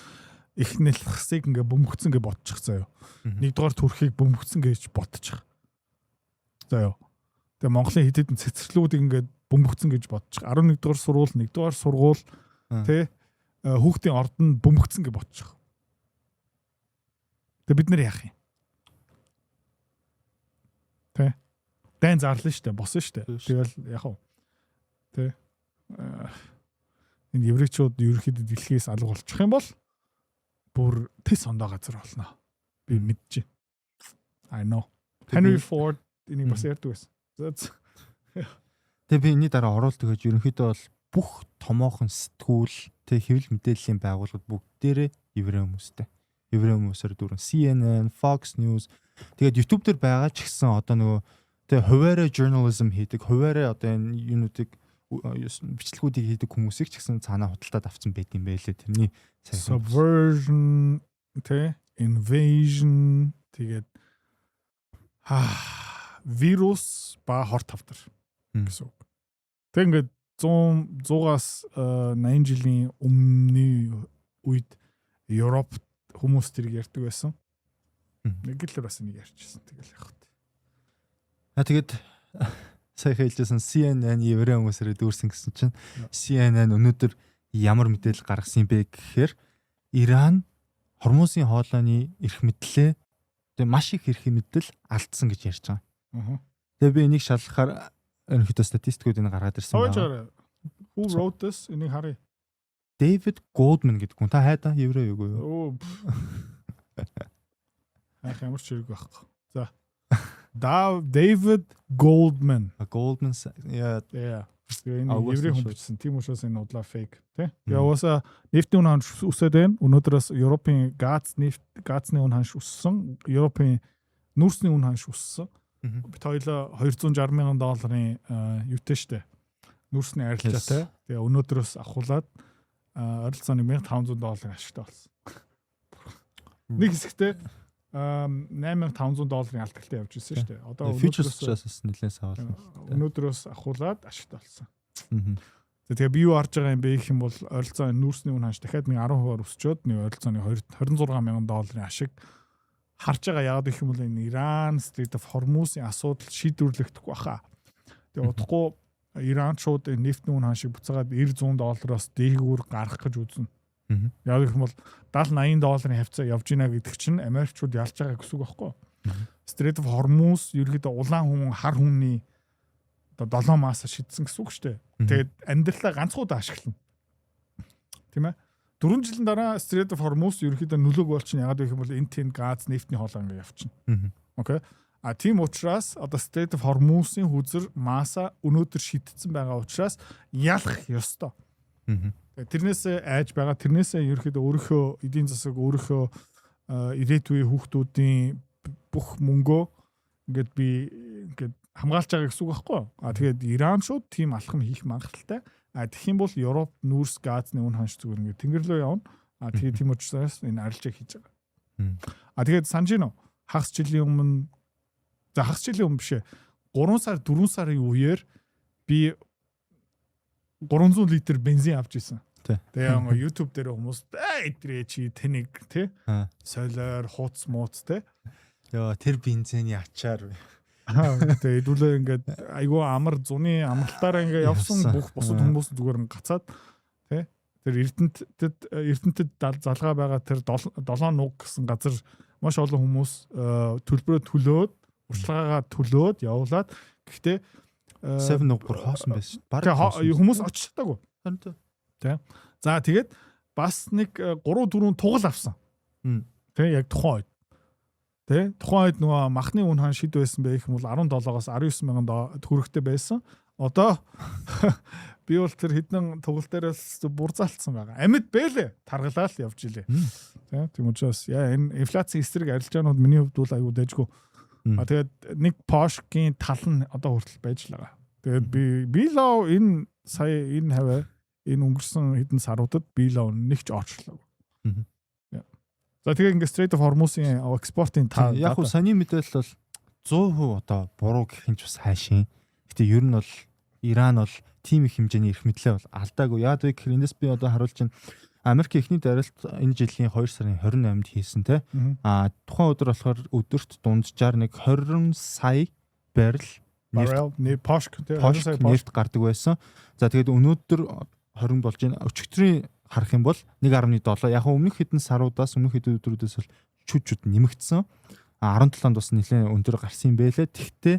их нэлхсийг ингээ бөмбөгцсөн гэж бодчих заяа. Нэгдүгээр төрхийг бөмбөгцсөн гэж бодчих. Заяа. Тэгээ Монголын хэд хэдэн цэцэрлүүдийг ингээ бөмбөгцсөн гэж бодчих. 11-р сургууль, 1-р сургууль тэ хүүхдийн орд нь бөмбөгцсөн гэж бодчих. Тэгээ бид нар яах юм? Тэ. Дайн зарлаа штэ, босон штэ. Тэгэл яах вэ? Тэ. Энэ еврейчүүд ерөөхдөө дэлхийс алга болчих юм бол бүр тэс ондоо газар болно. Би мэдчихэв. I know. Henry Ford энийг бас ярьдаг байсан. Тэгээ би энэний дараа оруулдаг гэж ерөнхийдөө бол бүх томоохон сэтгүүл хэвлэл мэдээллийн байгууллагууд бүгдээрээ еврей хүмүүстэй. Еврей хүмүүсээр дүүрэн CNN, Fox News тэгээд YouTube дээр байгаа ч гэсэн одоо нөгөө хуваарай journalism хийдэг, хуваарай одоо энэ юунуудыг бичлэгүүдийг хийдэг хүмүүсийг ч гэсэн цаанаа худалдаад авсан байт юм байлээ. Тэрний subversion, invasion тэгээд вирус ба хорт тавтар гэсэн үг. Тэг ингээд 100-аас 80 жилийн өмнөний үед Европ хүмүүс тэрийг ярьдаг байсан. Нэг л бас нэг ярьчихсан. Тэгэл яах вэ? Тэгээд сая хэлжсэн CNN еврей хүмүүсээр дүүрсэн гэсэн чинь CNN өнөөдөр ямар мэдээлэл гаргасан бэ гэхээр Иран Хормузын хоолойны эрх мэдлээ тэгээ маш их хэрэг мэдэл алдсан гэж ярьж байгаа. Аа. Тэгээ би энийг шалгахаар ерөнхийдөө статистикууд энэ гаргаад ирсэн байна. Who wrote this? Энийг харъя. David Goldman гэдэг хүн. Та хайдаа еврей юу юу? Оо. Ямар ч хэрэг байхгүй. За. David Goldman. Goldman яа. Энэ еврей хүн бичсэн. Тийм учраас энэ удлаа фейк, тий? Яваасаа нефтийн үн ханш өсөд байна. Өнөөдрөөс Европын газны үн ханш өссөн. Европын нүүрсний үн ханш өссөн. Бид хоёлоо $260,000 юутэй штэ. Нүүрсний арилжаатай. Тэгээ өнөөдрөөс ахуулаад ойролцоогоор $1,500 ашигтай болсон. Нэг хэсэгтээ $8,500 алдагтай явж ирсэн шүү дээ. Одоо өнөөдрөөс нэлээд савлаа. Өнөөдрөөс ахуулаад ашигтай болсон. Тэгээ би юу харж байгаа юм бэ гэх юм бол ойролцоогоор нүүрсний үн ханш дахиад 10% өсчөөд нэг ойролцоогоор $26,000 ашиг харж байгаа. Яагаад гэх юм бол энэ Иран Strait of Hormuz-ийн асуудал шийдвэрлэгдэхгүй баха. Тэгээ удахгүй Иранчууд нефтийн үн ханшийг буцаагаад $100-100-оос дээгүүр гарах гэж үзнэ. Яг гэх юм бол $70-80 хавцаа явж гинэ гэдэг чинь Америкчууд ялж байгаа гэсэн үг байхгүй юу? Strait of Hormuz ерөөдөө улаан хүн хар хүнний одоо 7 маса шидсэн гэсэн үг шүү дээ. Тэгээд амьдралаа ганцхан удаа ашиглана. Тийм ээ? 4 жилийн дараа Strait of Hormuz ерөөдөө нөлөөг болчихно. Яг гэх юм бол энэ тэнд газ нефтний хоолой ингэ явчихна. Окей. А тийм учраас одоо Strait of Hormuz-ийн хүзэр маса өнөөдөр шидсэн байгаа учраас ялах ёстой. Тэрнээсээ айж байгаа. Тэрнээсээ ерөөхдөө өөрийнхөө эдийн засаг өөрийнхөө ирээдүйн хүүхдүүдийн бүх мөнгөө ингээд хамгаалж байгаа гэсэн үг байхгүй юу? Тэгээд Иранчууд тийм алхам хийх магадлалтай. Тэгэх юм бол Европ нүүрс газны үн ханш зүгээр ингээд тэнгэр рүү явна. Тэгээд тийм учраас энэ арилжааг хийж байгаа. Тэгээд санжино хагас жилийн өмнө биш ээ. 3 сар 4 сарын үеэр би 300 литр бензин авч ирсэн. Тэгээ YouTube дээр хүмүүс эдрээ чи тэнийг тий солиор хууц мууц тий. Йоо тэр бензиний ачаар. Тэгээ хэдүүлээ ингээд айгүй амар зуны амралтаараа ингээд явсан бүх бусад хүмүүс зүгээр гацаад тий. Тэр Эрдэнэтэд залгаа байгаа тэр 7 нуг гэсэн газар маш олон хүмүүс төлбөрөө төлөөд урьдчилгаагаа төлөөд явуулаад гэхдээ 7 нуг бүр хоосон байсан. Бараг хүмүүс очиж чадаагүй. Харин тий. За тэгээд бас нэг 3-4 тугал авсан. Тий яг тухайн үед. Тий тухайн үед нөгөө махны үн хан шид байсан байх юм бол 17-оос 19,000 төгрөгтэй байсан. Одоо би бол тэр хэдэн тугал дээрээс бурзаалтсан байгаа. Амьд бэлээ таргалаа л явж илээ. Тий тийм учраас энэ инфляцийн эсрэг арилжаанууд миний хувьд бол аюу дэжгүй. Тэгээд нэг Porsche-гийн тал нь одоо хүртэл байж л байгаа. Тэгээд би лав энэ сая энэ хаваа энэ өнгөрсөн хэдэн саруудад би лав нэг ч орчлоо. За тэгээд ингээд Strait of Hormuz-ийн экспортын таа яг хөө саний мэдээлэл бол 100% одоо буруу гэх юм ч бас хайшин. Гэтэ ер нь бол Иран бол тийм их хэмжээний эрх мэдлээ бол алдаагүй. Яагаад вэ гэхээр эндээс би одоо харуулж байна. Америк эхний дарилт энэ жилийн 2 сарын 28-нд хийсэн те. Тухайн өдөр болохоор өдөрт дунджаар нэг 20 сая баррел нефт гардаг байсан. За тэгээд өнөөдөр 20 болж байна. Өчигдрийн харах юм бол 1.7. Яг өмнөх хэдэн саруудаас өмнөх хэдэн өдрүүдээс бол чүчүүд нэмэгдсэн. 17-нд бас нэлээд өндөр гарсан юм байлээ. Тэгтээ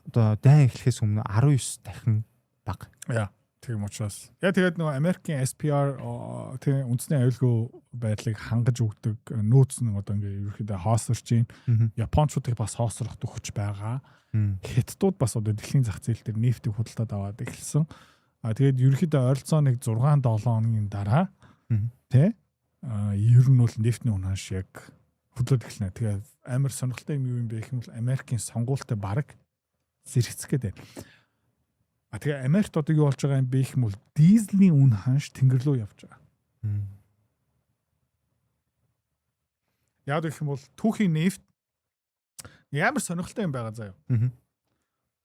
одоо дайн эхлэхээс өмнө 19 дахин бага. Яа. Тийм учраас. Тэгээд нөгөө Америкийн SPR тийм үндэсний аюулгүй байдлыг хангаж өгдөг нөөц нь одоо ингээ ерөөхдөө хоосорч байна. Япончуудыг бас хоосрох төгч байгаа. Хятадууд бас одоо дэлхийн зах зээл дээр нефтийг худалдаад аваад эхэлсэн. Тэгээд ерөөхдөө ойролцоо нэг 6-7 хоногийн дараа тий ер нь бол нефтний үн ханш яг хөдлөд эхэлнэ. Тэгээд амар сонирхолтой юм бэ гэх юм бол Америкийн сонгуультай баг зэрэгцэх гэдэг. Тэгээ Америкт одоо юу болж байгаа юм бэ гэх юм бол дизелийн үн ханш тэнгэр рүү явж байгаа. Яг гэх юм бол түүхийн нефть ямар сонирхолтой юм байгаа заяа.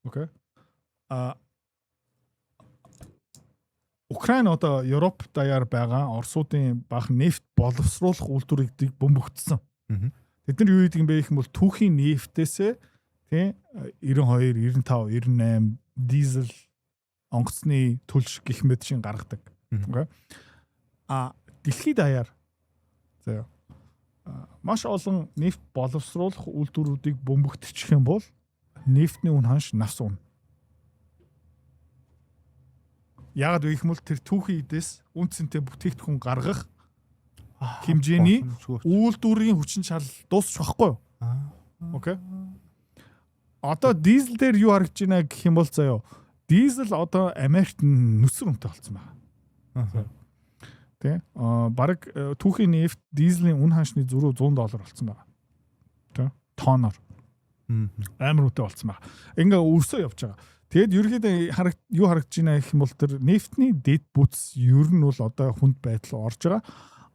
Окей. Украин одоо Европ даяар байгаа Оросуудын баах нефть боловсруулах үйлдвэрийг бөмбөгдсөн. Тэд нар юу гэдэг юм бэ гэх юм бол түүхийн нефтээсээ тий 92, 95, 98 дизель онгоцны төлш гэх мэт шин гаргадаг. Дэлхийд даяар заяа маш олон нефт боловсруулах үйлдвэрүүдийг бөмбөгдчих юм бол нефтний үн ханш нас унна. Яагаад вэ гэвэл тэр түүхийн эдээс үнцэнтэй бүтээгдэхүүн гаргах хэмжээний үйлдвэрийн хүчин чадал дуусчих واخгүй юу? Окей. Одоо дизель дээр юу харагдаж байна гэх юм бол заяа. Дизель одоо Америкт нүсэр үнэтэй болсон байна. Тэ? Бараг түүхийн нефт дизелийн үн ханшны зөрүү $100 болсон байна. Тэ? Тоноор. Амар үнэтэй болсон байна. Ингээ өсөө явж байгаа. Тэгэд ерөөхдөө юу харагдаж байна гэх юм бол тэр нефтний дэд бүтц ер нь бол одоо хүнд байдал орж байгаа.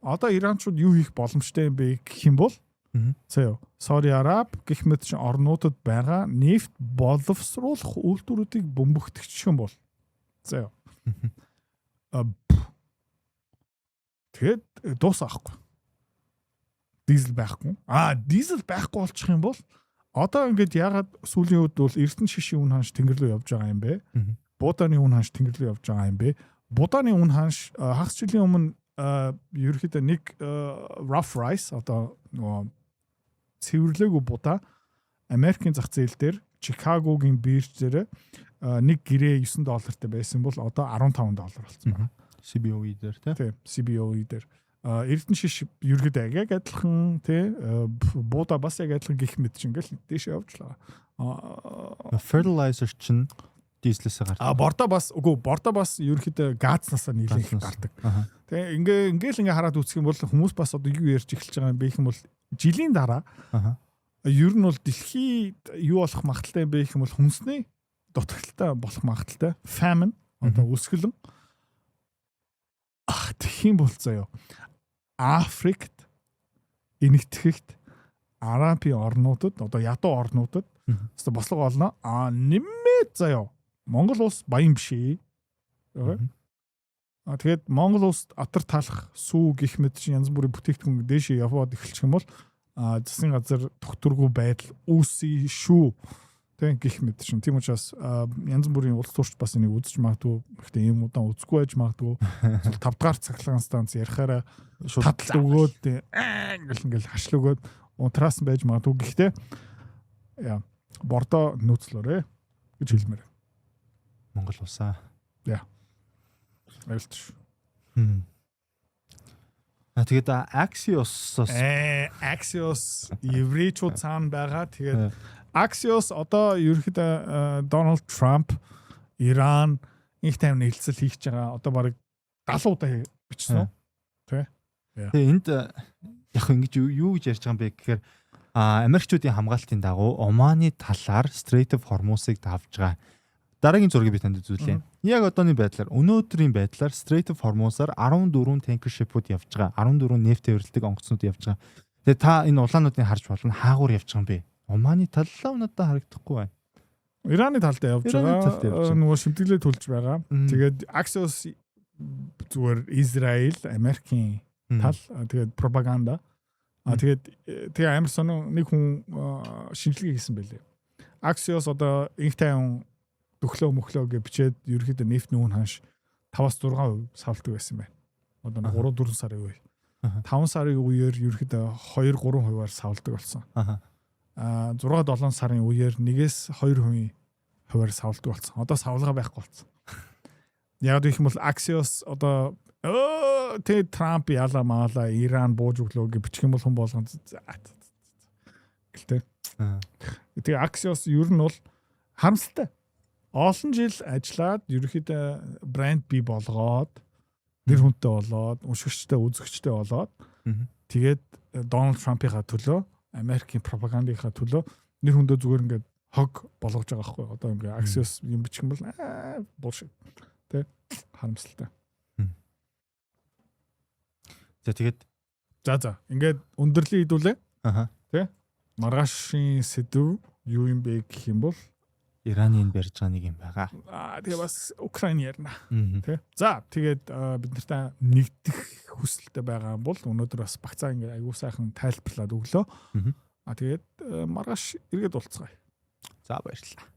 Одоо иранчууд юу хийх боломжтой юм бэ гэх юм бол заяа. Сауди Араб гэх мэт чин орнуудад байгаа нефт боловсруулах үйлдвэрүүдийг бөмбөгдчих юм бол заяа. Тэгэд дуусахгүй. Дизель байхгүй. Дизель байхгүй болчих юм бол одоо ингээд ягаад сүүлийн үед бол эрдэнэ шишийн үн ханш тэнгэр рүү явж байгаа юм бэ? Буданы үн ханш тэнгэр рүү явж байгаа юм бэ? Буданы үн ханш хагас жилийн өмнө ерөөхдөө нэг rough rice одоо нөгөө цэвэрлээгүй будаа Америкийн зах зээл дээр Чикагогийн бирж дээр нэг гэрээ $9 байсан бол одоо $15 болсон байна. CBOE дээр тийм CBOE дээр эрдэнэ шиш ерөөд яг адилхан тий буудаа бас яг адилхан гих мэт чинь ингээл дээшээ явж байгаа. Fertilizer чинь дизелээс гардаг. Бордоо бас ерөөхдөө газнасаа нийлэх гардаг. Тий ингээл хараад үзэх юм бол хүмүүс бас одоо юу ярьж эхэлж байгаа юм бэ гэх юм бол жилийн дараа ер нь бол дэлхийд юу болох магадaltaй юм бэ гэх юм бол хүнсний дутагдaltaй болох магадaltaй famine одоо үсгэлэн тэгхийн бол заяа Африкт энэтхэгт Арабын орнуудад одоо ядуу орнуудад өстө бослого олно нэмээд заяа Монгол улс баян биш ээ. Тэгээд Монгол улс атар талах сүү гих мэт чинь янз бүрийн бүтээгдэхүүн дээшээ яваад эхэлчих юм бол засгийн газар тогтургүй байдал үүсэе шүү. Тэг гих мэт чинь тийм учраас янз бүрийн улс төрч бас энийг үзэж магадгүй гэхдээ ийм удаан үзэхгүй байж магадгүй 5 дахь цахилгаан станц ярихаараа татал өгөөд ингээл хашил өгөөд унтраас байж магадгүй гэхдээ бордоо нөөцлөөрэй гэж хэлмээр. Монгол улсаа. Айлтш. Тэгээд Axios еврейчүүд цаана байгаа. Тэгээд Axios одоо ерөөхдөө Дональд Трамп Иран их тайван нэлцэл хийж байгаа. Одоо барыг 70 удаа бичсэн үү? Тэгээ энд яг ингэж юу гэж ярьж байгаа юм бэ гэхээр Америкчүүдийн хамгаалтын дагуу Оманы талаар Strait of Hormuz-ыг давж байгаа. Дараагийн зургийг би танд үзүүлье. Яг одооны байдлаар өнөөдрийн байдлаар Strait of Hormuz-аар 14 танкер шипүүд явж байгаа. 14 нефт тээвэрлэдэг онгоцнууд явж байгаа. Тэгээ та энэ улаануудыг харж болно. Хаагуур явж байгаа юм бэ? Оманы таллаа надад харагдахгүй байна. Ираны талдаа явж байгаа. Нөгөө шимтгэлээ төлж байгаа. Тэгээд Axios зүгээр Израиль, Америкийн тал тэгээд пропаганда. Тэгээ амар сонио нэг хүн шинжилгээ хийсэн байлээ. Axios одоо инх тайван дөхлөө мөхлөө гэж бичээд ерөөхдөө нефтний үн ханш 5-6% савлдаг байсан байна. Одоо 3-4 сарын үе. 5 сарын үеэр ерөөхдөө 2-3%-аар савлдаг болсон. 6-7 сарын үеэр 1-2%-аар савлдаг болсон. Одоо савлгаа байхгүй болсон. Яг гэх юм бол Axios одоо тэг Трамп яла маала Иран бууж өглөө гэж бичих юм бол хүн болгон гэлтэй. Тэгээ Axios ер нь бол харамсалтай. Олон жил ажиллаад ерөөхдөө брэнд бий болгоод нэр хүнтэй болоод уншигчтай үзэгчтэй болоод тэгээд Дональд Трампийнхаа төлөө Америкийн пропагандынхаа төлөө нэр хүндээ зүгээр ингээд хог болгож байгаа байхгүй. Одоо ингээд Axios юм бичих юм бол bullshit. Тэ харамсалтай. Тэгээд ингээд өндөрлөн хідүүлээ. Тэ маргаашийн сэдв юу юм бэ гэх юм бол Иранийн барьж байгаа нэг юм байгаа. Тэгээ бас Украин ярина. Тэ. Тэгээд бид нартай нэгдэх хүсэлтэй байгаа бол өнөөдөр бас багцаа ингээ аягүй сайхан тайлбарлаад өглөө. Тэгээд маргааш эргээд уулзгаая. За баярлалаа.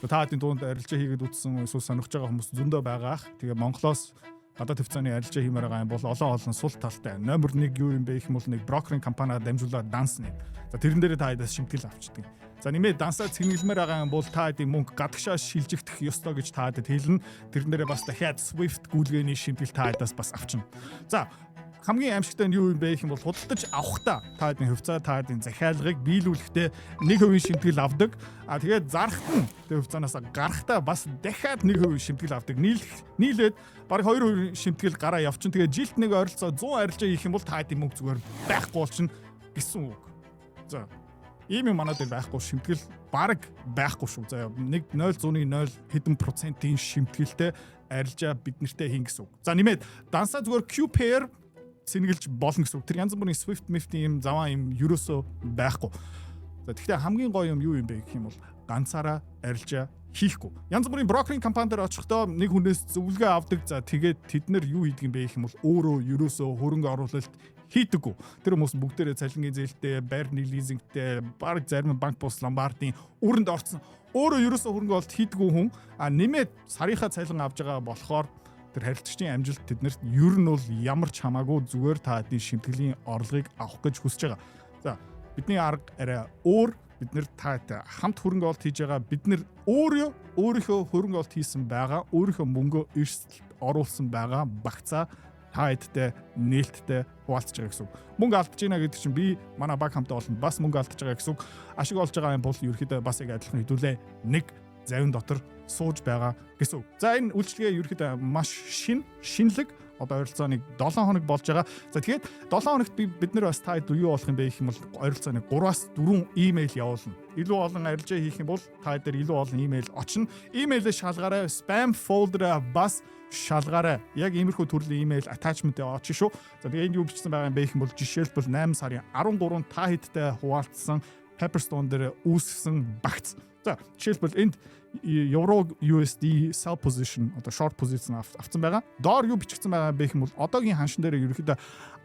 Та хэд дунд арилжаа хийгээд үтсэн эсвэл сонирхож байгаа хүмүүс зөндөө байгаах. Тэгээ Монголоос гадаад хөвцөөний арилжаа хиймээр байгаа юм бол олон сул талтай. Номер 1 юу юм бэ гэх юм бол нэг брокеринг компаниар дамжуулаад данс нэ. За тэрэн дээрээ та хэдээс шимтгэл авчдаг. За нэмээд дансаа цэгнэлмээр байгаа юм бол та хэдийн мөнгө гадагшаа шилжигдэх ёстой гэж та хэдэд хэлнэ. Тэрэн дээрээ бас дахиад Swift гүйлгээний шимтгэл та хэдээс бас авчна. За хамгийн аимшигтай нь юу юм бэ гэх юм бол худалдаж авахдаа та хэдийн хувьцаа та хэдийн захиалгыг биелүүлэхдээ 1% шимтгэл авдаг. Тэгээд зарахт нь тэр хувьцаанаас гарахтаа бас дахиад 1% шимтгэл авдаг. Нийлээд бараг 2% шимтгэл гараа явчин. Тэгээд жилд нэг ойролцоо 100 арилжаа хийх юм бол та хэдийн мөнгө зүгээр байхгүй болчихно гэсэн үг. За ийм юм манай дээр байхгүй шимтгэл бараг байхгүй шүү. За нэг 0.0 хэдэн процентын шимтгэлтэй арилжаа бид нартэй хийн гэсэн үг. За нэмээд дансаа зүгээр Q-pair сэнгэлж болно гэсэн үг. Тэр янз бүрийн Swift Mift-ийн юм заваа юм ерөөсөө байхгүй. За тэгэхээр хамгийн гоё юм юу юм бэ гэх юм бол ганцаараа арилжаа хийхгүй. Янз бүрийн брокеринг компани дээр очихдоо нэг хүнээс зөвлөгөө авдаг. За тэгээд тэд нар юу хийдэг юм бэ гэх юм бол өөрөө ерөөсөө хөрөнгө оруулалт хийдэггүй. Тэр хүмүүс бүгдээрээ цалингийн зээлтэй, байрны лизингтэй, баг зарим банк бус ломбардын үүрэнд орцсон. Өөрөө ерөөсөө хөрөнгө оруулалт хийдэггүй хүн нэмээд сарынхаа цалин авж байгаа болохоор тэр харилцагчдын амжилт тэднэрт ер нь бол ямар ч хамаагүй зүгээр та хэдийн шимтгэлийн орлогыг авах гэж хүсэж байгаа. За бидний арга арай өөр. Бид нэр та хамт хөрөнгө оруулалт хийж байгаа. Бид нэр өөрийнхөө хөрөнгө оруулалт хийсэн байгаа. Өөрийнхөө мөнгөө эрсдэл оруулсан байгаа багцаа та хэдтэй нээлттэй хуваалцж байгаа гэсэн үг. Мөнгө алдаж байна гэдэг чинь би манай баг хамтаа болно бас мөнгө алдаж байгаа гэсэн үг. Ашиг олж байгаа юм бол ерөөхдөө бас яг адилхан хэдүүлээ нэг завин дотор сууж байгаа гэсэн үг. За энэ үйлчлэгээ ерөөхдөө маш шинэлэг одоо ойролцоо нэг 7 хоног болж байгаа. За тэгээд 7 хоногт бид нар бас та хэд юу болох юм бэ гэх юм бол ойролцоо нэг 3-аас 4 имэйл явуулна. Илүү олон арилжаа хийх юм бол та хэд илүү олон имэйл очно. Имэйлээ шалгаарай, spam folder бас шалгаарай. Яг иймэрхүү төрлийн имэйл attachment-ээ очно шүү. За тэгээд энэ юу бичсэн байгаа юм бэ гэх юм бол жишээлбэл 8 сарын 13 та хэдтэй хуваалцсан Pepperstone дээр үүсгэсэн багц. За жишээлбэл энд Euro USD sell position одоо short position авсан байгаа. Доор юу бичигдсэн байгаа бэ гэх юм бол одоогийн ханшин дээр ерөөхдөө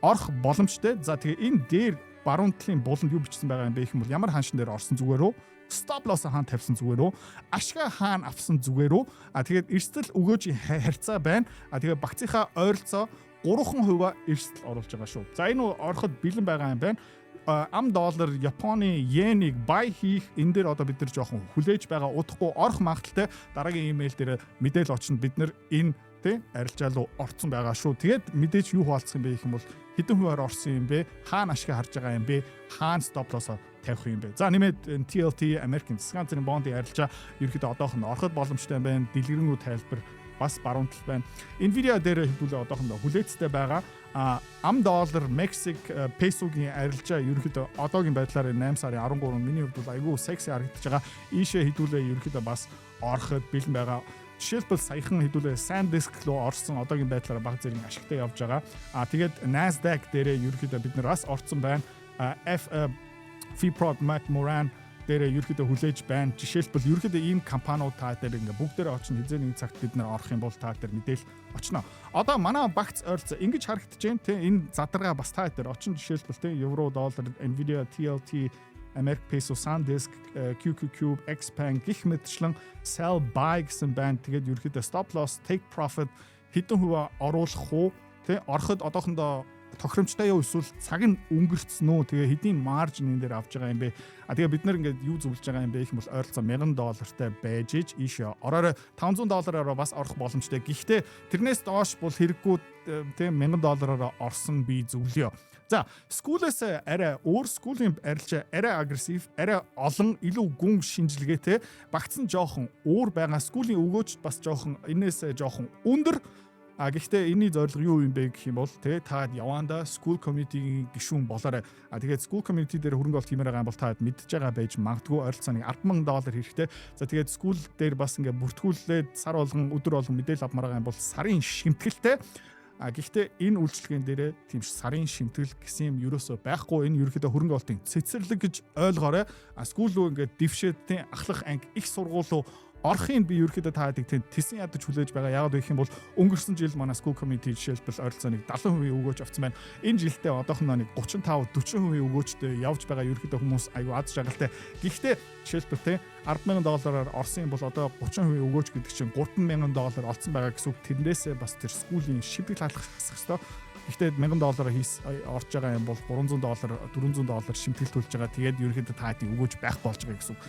орох боломжтой. За тэгээ энэ дээр баруун талын буланд юу бичсэн байгаа юм бэ гэх юм бол ямар ханшин дээр орсон зүгээр үү? Stop loss хаана тавьсан зүгээр үү? Ашгаа хаана авсан зүгээр үү? Тэгээд эрсдэл өгөөжийн харьцаа байна. Тэгээд багцынхаа ойролцоо 3% эрсдэл оруулж байгаа шүү. За энэ ороход бэлэн байгаа юм байна. Ам доллар Японы йенийг buy хийх энэ дээр одоо бид нар жоохон хүлээж байгаа удахгүй орох магадaltaй дараагийн имэйл дээр мэдээл очно бид нар энэ арилжаа руу орцсон байгаа шүү. Тэгээд мэдээж юу хуваалцах юм бэ гэх юм бол хэдэн хувиар орсон юм бэ? Хаана ашиг харж байгаа юм бэ? Хаана stop loss тавих юм бэ? За нэмээд TLT American засгийн газрын бондын арилжаа ерөөхдөө одоохондоо ороход боломжтой байна. Дэлгэрэнгүй тайлбар бас баруун тал байна. Nvidia дээр хэдүүлээ одоохондоо хүлээцтэй байгаа. Ам доллар Мексик песогийн арилжаа ерөөхдөө одоогийн байдлаар 8 сарын 13 миний хувьд бол айгүй секси харагдаж байгаа. Ийшээ хэдүүлээ ерөөхдөө бас ороход бэлэн байгаа. Жишээлбэл саяхан хэдүүлээ SanDisk руу орсон одоогийн байдлаар баг зэрэг ашигтай явж байгаа. Тэгээд Nasdaq дээрээ ерөөхдөө бид нар бас орсон байна. Freeport McMoran дээрээ ерөөхдөө хүлээж байна. Жишээлбэл ерөөхдөө ийм компаниуд та дээр ингээ бүгдээрээ очно хизээ нэг цагт бид нар орох юм бол та дээр мэдээл очно. Одоо манай багц ойролцоо ингэж харагдаж байна те энэ задаргаа бас та дээр очно. Жишээлбэл те евро, доллар, Nvidia, TLT, American Peso, SanDisk, QQQ, Xpeng гэх мэтчлэн sell buy гэсэн байна. Тэгээд ерөөхдөө stop loss, take profit хэдэн хувиа оруулах уу те ороход одоохондоо тохиромжтой юу эсвэл цаг нь өнгөрцөн үү тэгээ хэдийн маржин энэ дээр авч байгаа юм бэ тэгээ бид нар ингээд юу зөвлөж байгаа юм бэ гэх юм бол ойролцоо $1000 байж иж ийшээ ороорой $500 бас орох боломжтой. Гэхдээ тэрнээс доош бол хэрэггүй тийм $1000 орсон би зөвлөё. За скуулээс арай өөр скуулийн арилжаа арай агрессив арай олон илүү гүн шинжилгээтэй багцсан жоохон өөр байгаа скуулийн өгөөч бас жоохон энээс жоохон өндөр. Гэхдээ энэний зорилго юу юм бэ гэх юм бол та яванда school community-ийн гишүүн болоорой. Тэгээд school community дээр хөрөнгө оруулалт хиймээр байгаа юм бол та мэдж байгаа байж магадгүй ойролцоо $10,000 хэрэгтэй. За тэгээд school дээр бас ингээ бүртгүүлээд сар болгон өдөр болгон мэдээлэл авмаар байгаа юм бол сарын шимтгэлтэй. Гэхдээ энэ үйлчлэгийн дээрээ тийм сарын шимтгэл гэсэн юм ерөөсөө байхгүй. Энэ ерөөхдөө хөрөнгө оруулалтын цэцэрлэг гэж ойлгоорой. School руу ингээ дэвшээд ахлах анги их сургууль руу орохын би ерөөхдөө та хэд тэсэн ядаж хүлээж байгаа. Яагаад гэх юм бол өнгөрсөн жил манай school committee жишээлбэл ойролцоог 70% өгөөж авсан байна. Энэ жилдээ одоохондоо нэг 35-40% өгөөжтэй явж байгаа ерөөхдөө хүмүүс аюу аз жаргалтай. Гэхдээ жишээлбэл $10,000 орсон юм бол одоо 30% өгөөж гэдэг чинь $3,000 олцсон байгаа гэсэн үг. Тэрнээсээ бас тэр schooling шибэг хаалгах хэсэг хэвээр. Гэхдээ $1,000 орж байгаа юм бол $300 $400 шимтгэл төлж байгаа. Тэгээд ерөнхийдөө та хэдийн өгөөж байх болж байгаа гэсэн үг.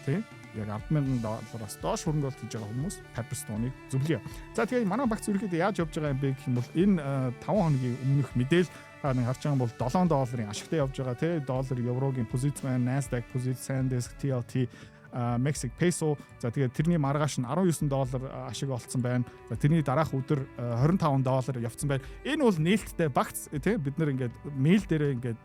Тэ? Яг $10,000-аас доош хөрөнгө оруулалт хийж байгаа хүмүүс Pepperstone-ыг зөвлөе. За тэгээд манай багц ерөнхийдөө яаж явж байгаа юм бэ гэх юм бол энэ 5 хоногийн өмнөх мэдээл та нэг харж байгаа юм бол $7 ашигтай явж байгаа. Тэ доллар, еврогийн позиц байна, Nasdaq позиц, SanDisk, TLT Mexic peso. За тэгээд тэрний маргааш нь $19 ашиг олцсон байна. За тэрний дараах өдөр $25 явцсан байна. Энэ бол нээлттэй багц тий бид нэр ингээд мэйл дээр ингээд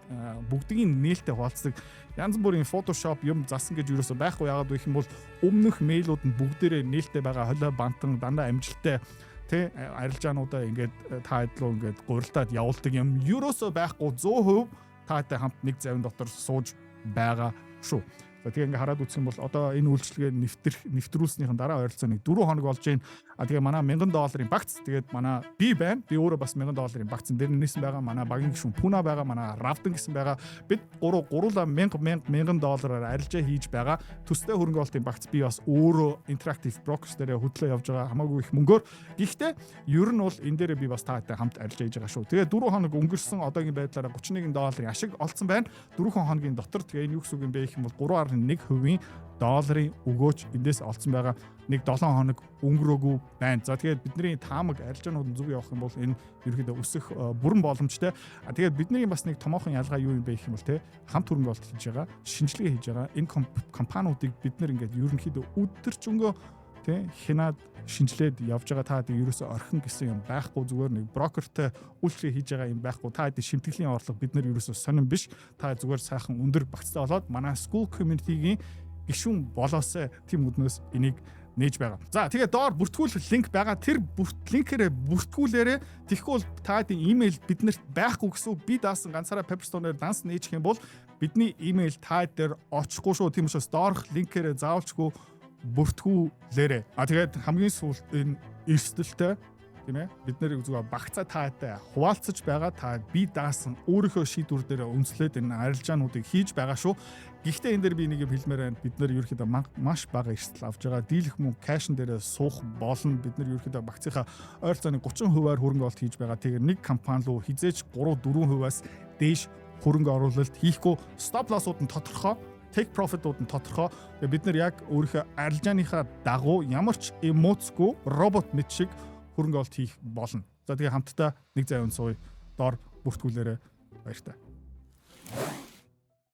бүгдийн нээлттэй хуваалцдаг. Янз бүрийн Photoshop юм засан гэж юусоо байхгүй. Яагаад гэх юм бол өмнөх мэйлүүд нь бүгдээрээ нээлттэй байгаа. Холио бантан дандаа амжилттай тий арилжаануудаа ингээд та хэдлөө ингээд гурилдаад явуулдаг юм. Юусоо байхгүй 100% таатай хамт нэг завин дотор сууж байгаа шүү. Тэгээ ингээ хараад үзэх юм бол одоо энэ үйлчлэгээ нэвтрүүлснийхэн дараа ойролцоог 4 хоног болж байна. Тэгээ манай $1,000 багц. Тэгээд манай би байна. Би өөрөө бас $1,000 багц. Дээр нээсэн байгаа манай багийн гишүүн Пуна байгаа. Манай Равдан гэсэн байгаа. Бид гурлаа $1,000 арилжаа хийж байгаа. Төстэй хөрөнгө оруулалтын багц би бас өөрөө Interactive Brokers дээр хөтлөө явж байгаа. Хамаагүй их мөнгөөр. Гэхдээ ер нь бол энэ дээр би бас таатай хамт арилжаа хийж байгаа шүү. Тэгээ 4 хоног өнгөрсөн одоогийн байдлаараа $31 ашиг олцсон байна. 4 хоногийн дотор тэгээ энэ юу гэсэн үг юм бэ гэх юм бол 3.1% долларын өгөөж эндээс олцсон байгаа. Нэг 7 хоног өнгөрөөгүй байна. За тэгээд бидний таамаг арилжаанууд зүг явах юм бол энэ ерөөдөө өсөх бүрэн боломжтой. Тэгээд бидний бас нэг томоохон ялгаа юу юм бэ гэх юм бол хамт хөрөнгө оруулалт хийж байгаа, шинжилгээ хийж байгаа. Энэ компаниудыг бид нэр ингээд ерөнхийдөө өдөржингөө хянаад шинжилээд явж байгаа. Та ерөөсөө орхин гэсэн юм байхгүй. Зүгээр нэг брокертэй үйлчлэг хийж байгаа юм байхгүй. Та шимтгэлийн орлого бид нар ерөөсөө сонирн биш. Та зүгээр сайхан өндөр багцтай болоод манай school community-гийн гишүүн болоосаа тийм үднээс энийг нээж байгаа. За тэгээ доор бүртгүүлэх линк байгаа. Тэр линкээрээ бүртгүүлээрээ тэгэхгүй бол та имэйл биднэрт байхгүй гэсэн үг. Би даасан ганцаараа Pepperstone-оор данс нээчих юм бол бидний имэйл та дээр очихгүй шүү. Тийм учраас доорх линкээрээ заавалчгүй бүртгүүлээрээ. Тэгээд хамгийн сүүлд энэ эрсдэлтэй тийм ээ бид нэр зүгээр багцаа таатай хуваалцаж байгаа. Та би даасан өөрийнхөө шийдвэр дээр үндэслээд энэ арилжаануудыг хийж байгаа шүү. Гэхдээ энэ дээр би нэг юм хэлмээр байна. Бид нэр ерөөхдөө маш бага эрсдэл авч байгаа. Дийлэх мөнгө кэшн дээрээ суух болно. Бид нэр ерөөхдөө багцынхаа ойролцоогны 30%-аар хөрөнгө оруулалт хийж байгаа. Тэгэхээр нэг компани руу хизээж 3-4%-аас дээш хөрөнгө оруулалт хийхгүй. Stop loss-ууд нь тодорхой. Take profit-ууд нь тодорхой. Бид нар яг өөрийнхөө арилжааныхаа дагуу ямар ч эмоцгүй робот мэт шиг хөрөнгө оруулалт хийх болно. За тэгээ хамтдаа нэг завин сууя. Доор бүртгүүлээрээ баяртай.